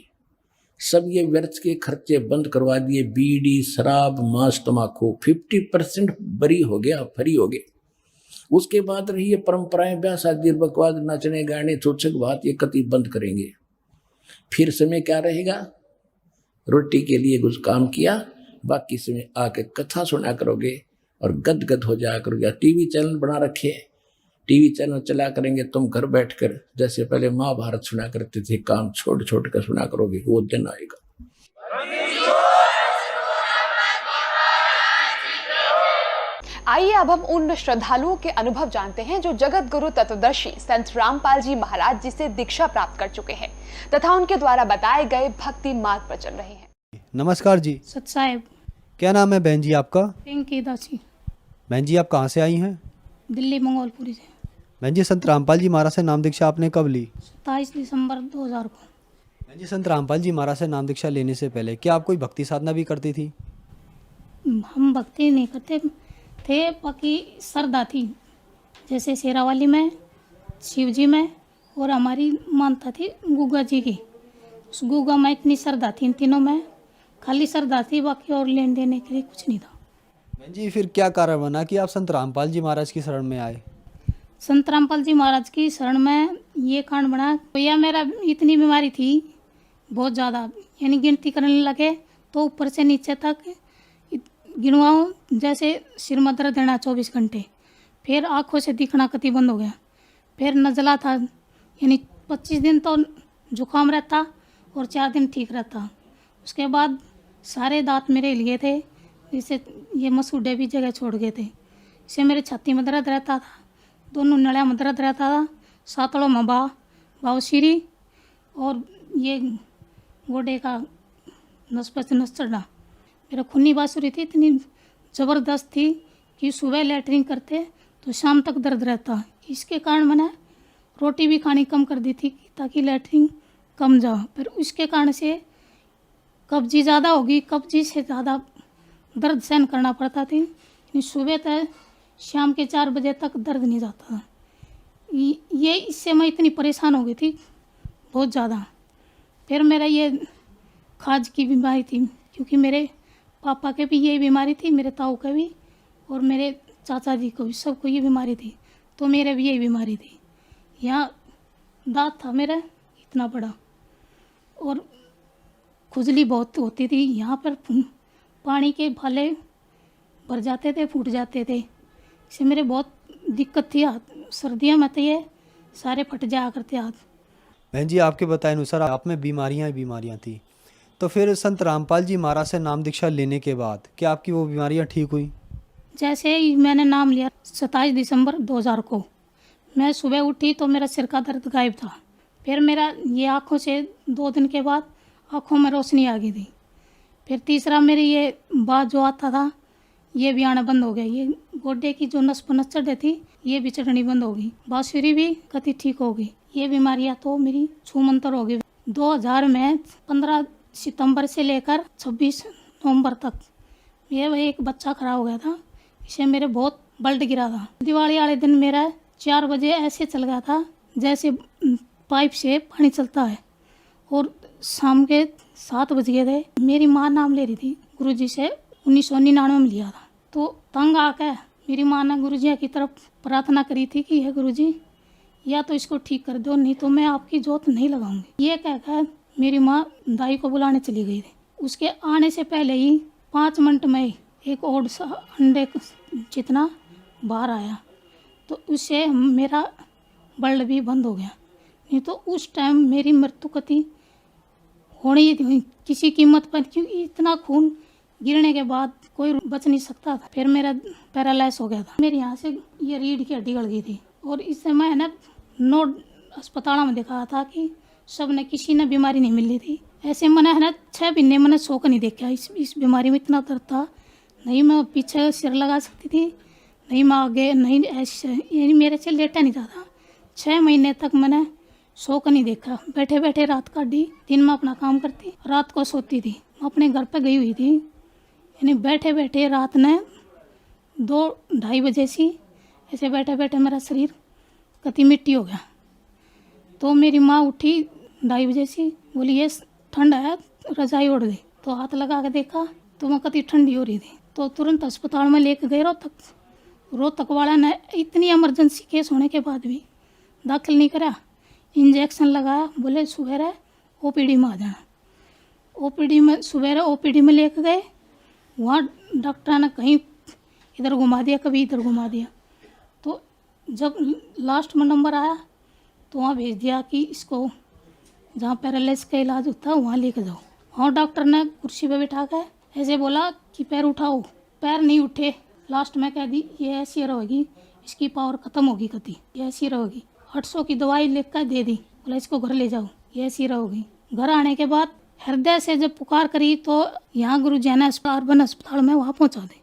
सब ये व्यर्थ के खर्चे बंद करवा दिए, बीड़ी शराब मांस तमाकू 50% बरी हो गया, फ्री हो गए। उसके बाद रही ये परंपराएं, ब्याह शादी बकवाद नाचने गाने चोचक बात, ये कति बंद करेंगे। फिर समय क्या रहेगा, रोटी के लिए कुछ काम किया, बाकी समय आके कथा सुना करोगे और गदगद हो जाया करोगे। टीवी चैनल बना रखे, टीवी चैनल चला करेंगे, तुम घर बैठकर जैसे पहले महाभारत सुना करते थे, काम छोड़ छोड़ कर सुना करोगे, वो दिन आएगा। आइए अब हम उन श्रद्धालुओं के अनुभव जानते हैं जो जगत गुरु तत्वदर्शी संत रामपाल जी महाराज जी से दीक्षा प्राप्त कर चुके हैं तथा उनके द्वारा बताए गए भक्ति मार्ग पर चल रहे हैं। नमस्कार जी। सत साहेब। क्या नाम है बहन जी आपका? पिंकी दासी। बहन जी आप कहाँ से आई हैं? दिल्ली मंगोलपुरी से। बहन जी संत रामपाल जी महाराज से नाम दीक्षा आपने कब ली? 27 दिसंबर 2000 को। बहन जी संत रामपाल जी महाराज से नाम दीक्षा लेने से पहले क्या आप कोई भक्ति साधना भी करती थी? हम भक्ति नहीं करते, थे, बाकी श्रद्धा थी, जैसे शेरावाली में, शिव जी में, और हमारी मानता थी गुगा जी की। उस गुगा में इतनी श्रद्धा थी, इन तीनों में खाली श्रद्धा थी, बाकी और लेन देने के लिए कुछ नहीं था। बहन जी फिर क्या कारण बना कि आप संत रामपाल जी महाराज की शरण में आए? संत रामपाल जी महाराज की शरण में ये कारण बना, भैया मेरा इतनी बीमारी थी बहुत ज़्यादा, यानी गिनती करने लगे तो ऊपर से नीचे तक गिनवाओ, जैसे सिर में दर्द देना 24 घंटे, फिर आँखों से दिखना कति बंद हो गया, फिर नज़ला था, यानी 25 दिन तो जुकाम रहता और 4 दिन ठीक रहता। उसके बाद सारे दांत मेरे हिल गए थे, जिससे ये मसूड़े भी जगह छोड़ गए थे। इससे मेरे छाती में दर्द रहता था, दोनों नलिया में दर्द रहता था, सातड़ों में बावसीरी, और ये गोडे का नस चढ़ना। मेरा खूनी बांसुरी थी, इतनी ज़बरदस्त थी कि सुबह लैटरिन करते तो शाम तक दर्द रहता। इसके कारण मैंने रोटी भी खानी कम कर दी थी ताकि लैटरिन कम जाओ। फिर उसके कारण से कब्जी ज़्यादा होगी, कब्जी से ज़्यादा दर्द सहन करना पड़ता थी। सुबह तक शाम के 4 बजे तक दर्द नहीं जाता था। ये इससे मैं इतनी परेशान हो गई थी बहुत ज़्यादा। फिर मेरा ये खाज की बीमारी थी, क्योंकि मेरे पापा के भी ये बीमारी थी, मेरे ताऊ का भी, और मेरे चाचा जी को भी, सबको ये बीमारी थी, तो मेरे भी यही बीमारी थी। यहाँ दांत था मेरा इतना बड़ा, और खुजली बहुत होती थी। यहाँ पर पानी के भाले भर जाते थे, फूट जाते थे, इससे मेरे बहुत दिक्कत थी। सर्दियों में तो ये सारे फट जाया करते हाथ। बहन जी आपके बताए अनुसार आप में बीमारियां थी, तो फिर संत रामपाल जी महाराज से नाम दीक्षा लेने के बाद क्या आपकी वो बीमारियां ठीक हुई? जैसे ही मैंने नाम लिया 27 दिसंबर 2000 को, मैं सुबह उठी तो मेरा सिर का दर्द गायब था। फिर मेरा ये आँखों से 2 दिन के बाद आँखों में रोशनी आ गई थी। फिर तीसरा मेरी ये बात जो आता था ये भी आना बंद हो गया। ये गोड्डे की जो नस पनस चढ़े थी ये भी चढ़नी बंद हो गई। बांसुरी भी कति ठीक हो गई। ये बीमारियां तो मेरी छूमंतर हो गई। 2000 में 15 सितंबर से लेकर 26 नवंबर तक ये एक बच्चा खड़ा हो गया था, इसे मेरे बहुत ब्लड गिरा था। दिवाली वाले दिन मेरा 4 बजे ऐसे चल गया था जैसे पाइप से पानी चलता है, और शाम के 7 बज गए थे। मेरी माँ नाम ले रही थी गुरुजी से, 1999 में लिया था। तो तंग आकर मेरी माँ ने गुरुजी की तरफ प्रार्थना करी थी कि हे गुरुजी, या तो इसको ठीक कर दो, नहीं तो मैं आपकी जोत नहीं लगाऊंगी। ये कहकर मेरी माँ दाई को बुलाने चली गई थी। उसके आने से पहले ही 5 मिनट में एक और अंडे जितना बाहर आया, तो उससे मेरा ब्लड भी बंद हो गया। नहीं तो उस टाइम मेरी मृत्यु कति होनी थी किसी कीमत पर, क्योंकि इतना खून गिरने के बाद कोई बच नहीं सकता था। फिर मेरा पैरालाइज हो गया था। मेरे यहाँ से ये रीढ़ की हड्डी गड़ गई थी, और इससे मैंने 9 अस्पतालों में दिखाया था कि सब ने किसी ने बीमारी नहीं मिली थी। ऐसे मैंने है ना 6 महीने मैंने सो कर नहीं देखा। इस बीमारी में इतना दर्द था, नहीं मैं पीछे सिर लगा सकती थी, नहीं मैं आगे, नहीं ऐसे, यानी मेरे से लेटा नहीं जाता। 6 महीने तक मैंने सो कर नहीं देखा। बैठे बैठे रात काटी, दिन में अपना काम करती, रात को सोती थी। मैं अपने घर पे गई हुई थी, यानी बैठे बैठे रात ने 2-2:30 बजे से ऐसे बैठे बैठे मेरा शरीर कति मिट्टी हो गया। तो मेरी माँ उठी 2:30 बजे से, बोली ये ठंड है, रजाई ओढ़ दे। तो हाथ लगा के देखा तो मैं कति ठंडी हो रही थी। तो तुरंत अस्पताल में लेके गए रोहतक वाला ने इतनी इमरजेंसी केस होने के बाद भी दाखिल नहीं करा। इंजेक्शन लगाया, बोले सुबह ओपीडी में आ जाना। ओपीडी में सुबह ओपीडी में लेके गए। वहाँ डॉक्टर ने कहीं इधर घुमा दिया, कभी इधर घुमा दिया। तो जब लास्ट में नंबर आया तो वहाँ भेज दिया कि इसको जहाँ पैरालिसिस का इलाज होता है वहाँ लेके जाओ। वहाँ डॉक्टर ने कुर्सी पे बिठा के ऐसे बोला कि पैर उठाओ। पैर नहीं उठे। लास्ट में कह दी ये ऐसी रहेगी, इसकी पावर खत्म होगी, कति ये ऐसी रहेगी। 800 की दवाई लेकर दे दी, बोला इसको घर ले जाओ, ये ऐसी रहोगी। घर आने के बाद हृदय से जब पुकार करी तो यहाँ गुरुजी ने अर्बन अस्पताल में वहाँ पहुँचा दे।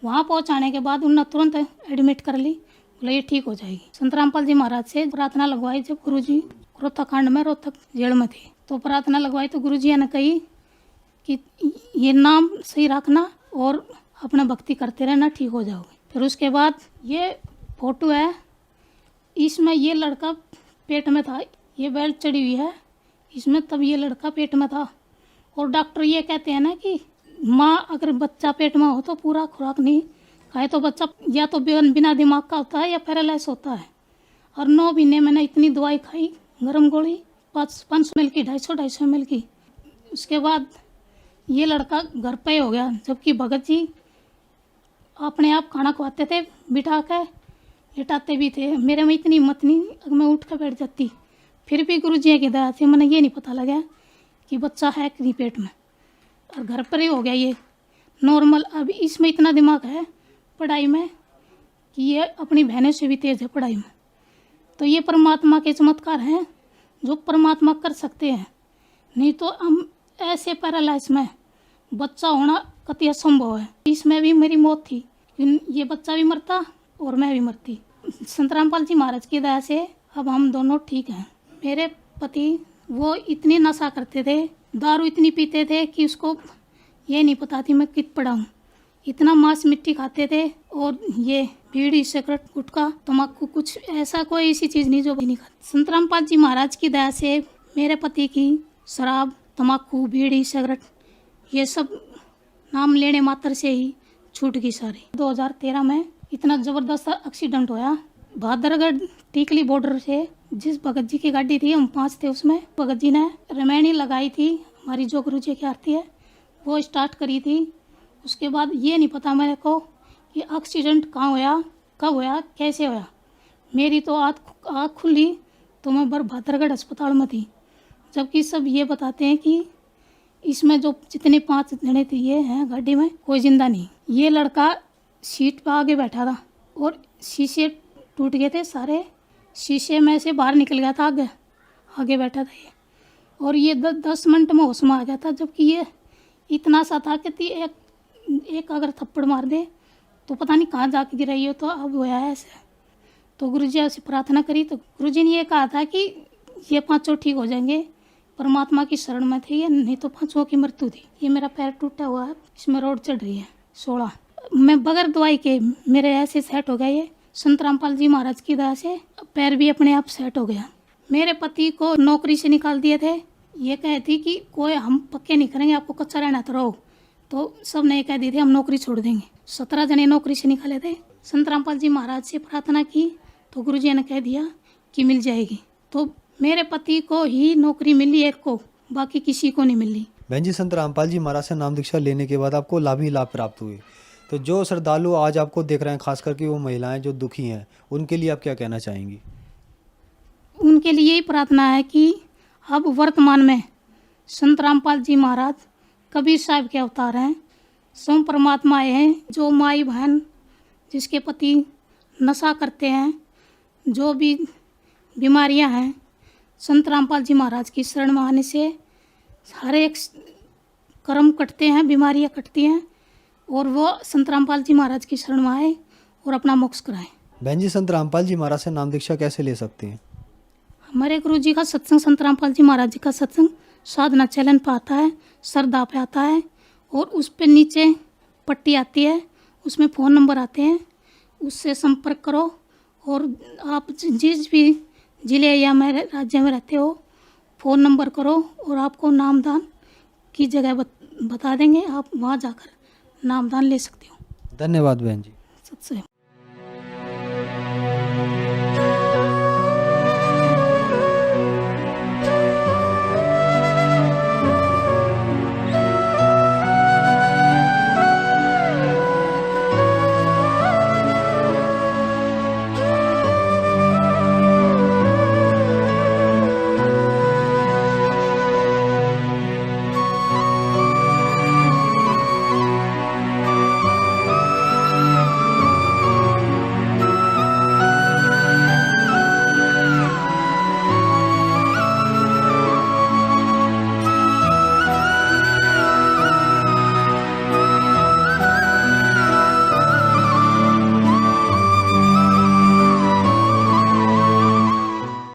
वहाँ पहुँचाने के बाद उन्होंने तुरंत एडमिट कर ली, बोला ये ठीक हो जाएगी। संत रामपाल जी महाराज से प्रार्थना लगवाई। जब गुरुजी रोहतक कांड में रोहतक जेल में थे तो प्रार्थना लगवाई, तो गुरुजी ने कही कि ये नाम सही रखना और अपना भक्ति करते रहना, ठीक हो जाओगे। फिर उसके बाद ये फोटो है, इसमें ये लड़का पेट में था, ये बेल्ट चढ़ी हुई है इसमें, तब ये लड़का पेट में था। और डॉक्टर ये कहते हैं ना कि माँ अगर बच्चा पेट में हो तो पूरा खुराक नहीं खाए तो बच्चा या तो बिना दिमाग का होता है या पैरालाइज होता है। और 9 महीने मैंने इतनी दवाई खाई, गर्म गोली 500 ml की, 250 ml की। उसके बाद ये लड़का घर पे हो गया, जबकि भगत जी अपने आप खाना खवाते थे, बिठा के लेटाते भी थे। मेरे में इतनी हिम्मत नहीं, अगर मैं उठ कर बैठ जाती। फिर भी गुरु जी की दया से मैंने ये नहीं पता लगा कि बच्चा है कि नहीं पेट में, और घर पर ही हो गया ये नॉर्मल। अब इसमें इतना दिमाग है पढ़ाई में कि ये अपनी बहनों से भी तेज है पढ़ाई में। तो ये परमात्मा के चमत्कार हैं जो परमात्मा कर सकते हैं, नहीं तो हम ऐसे पैरालाइज में बच्चा होना कति असंभव है। इसमें भी मेरी मौत थी, ये बच्चा भी मरता और मैं भी मरती। संत रामपाल जी महाराज की दया से अब हम दोनों ठीक हैं। मेरे पति वो इतनी नशा करते थे, दारू इतनी पीते थे कि उसको ये नहीं पता थी मैं कित पड़ा हूँ। इतना मांस मिट्टी खाते थे, और ये बीड़ी सिगरेट गुटखा तम्बाकू कुछ ऐसा कोई ऐसी चीज़ नहीं जो भी नहीं खाते। संत रामपाल जी महाराज की दया से मेरे पति की शराब तम्बाकू बीड़ी सिगरेट ये सब नाम लेने मात्र से ही छूट गई सारी। 2013 में इतना ज़बरदस्त एक्सीडेंट होया भादरगढ़ टीकली बॉर्डर से। जिस भगत जी की गाड़ी थी, हम 5 थे उसमें, भगत जी ने रमैनी लगाई थी, हमारी जो गुरु जी की आरती है वो स्टार्ट करी थी। उसके बाद ये नहीं पता मेरे को कि एक्सीडेंट कहाँ होया, कब होया, कैसे होया। मेरी तो आँख खुली तो मैं भादरगढ़ अस्पताल में थी, जबकि सब ये बताते हैं कि इसमें जो जितने 5 जने थे ये हैं गाड़ी में, कोई जिंदा नहीं। ये लड़का सीट पर आगे बैठा था और शीशे टूट गए थे सारे, शीशे में से बाहर निकल गया था, आगे बैठा था ये। और ये 10 मिनट में होश में आ गया था, जबकि ये इतना सा था कि एक अगर थप्पड़ मार दे तो पता नहीं कहाँ जाके गिराई हो। तो अब होया है ऐसे। तो गुरुजी से प्रार्थना करी तो गुरुजी ने ये कहा था कि ये 5 ठीक हो जाएंगे, परमात्मा की शरण में थे ये, नहीं तो 5 की मृत्यु थी। ये मेरा पैर टूटा हुआ है, इसमें रोड चढ़ रही है 16। मैं बगैर दवाई के मेरे ऐसे सेट हो गया ये, संत रामपाल जी महाराज की दया से पैर भी अपने आप सेट हो गया। मेरे पति को नौकरी से निकाल दिए थे, ये कहे थी कि कोई हम पक्के नहीं करेंगे, आपको कच्चा रहना तो रहो। तो सब ने कह दी थी हम नौकरी छोड़ देंगे। 17 जने नौकरी से निकाले थे। संत रामपाल जी महाराज से प्रार्थना की तो गुरुजी ने कह दिया कि मिल जाएगी। तो मेरे पति को ही नौकरी मिली, एक को, बाकी किसी को नहीं मिली। बहन जी, संत रामपाल जी महाराज से नाम दीक्षा लेने के बाद आपको लाभ ही लाभ प्राप्त हुए। तो जो श्रद्धालु आज आपको देख रहे हैं, खास करके वो महिलाएं जो दुखी हैं, उनके लिए आप क्या कहना चाहेंगी? उनके लिए यही प्रार्थना है कि अब वर्तमान में संत रामपाल जी महाराज कबीर साहब के अवतार हैं, स्वयं परमात्मा हैं। जो माई बहन जिसके पति नशा करते हैं, जो भी बीमारियां हैं, संत रामपाल जी महाराज की शरण में आने से हर एक कर्म कटते हैं, बीमारियां कटती हैं, और वो संत रामपाल जी महाराज की शरण में आए और अपना मोक्ष कराएं। बहन जी, संत रामपाल जी महाराज से नाम दीक्षा कैसे ले सकते हैं? हमारे गुरु जी का सत्संग, संत रामपाल जी महाराज जी का सत्संग साधना चैनल पर आता है, श्रद्धा पे आता है, और उस पर नीचे पट्टी आती है, उसमें फ़ोन नंबर आते हैं, उससे संपर्क करो। और आप जिस भी ज़िले या मेरे राज्य में रहते हो, फ़ोन नंबर करो और आपको नामदान की जगह बता देंगे, आप वहाँ जाकर नामदान ले सकते हो। धन्यवाद बहन जी। सत्संग।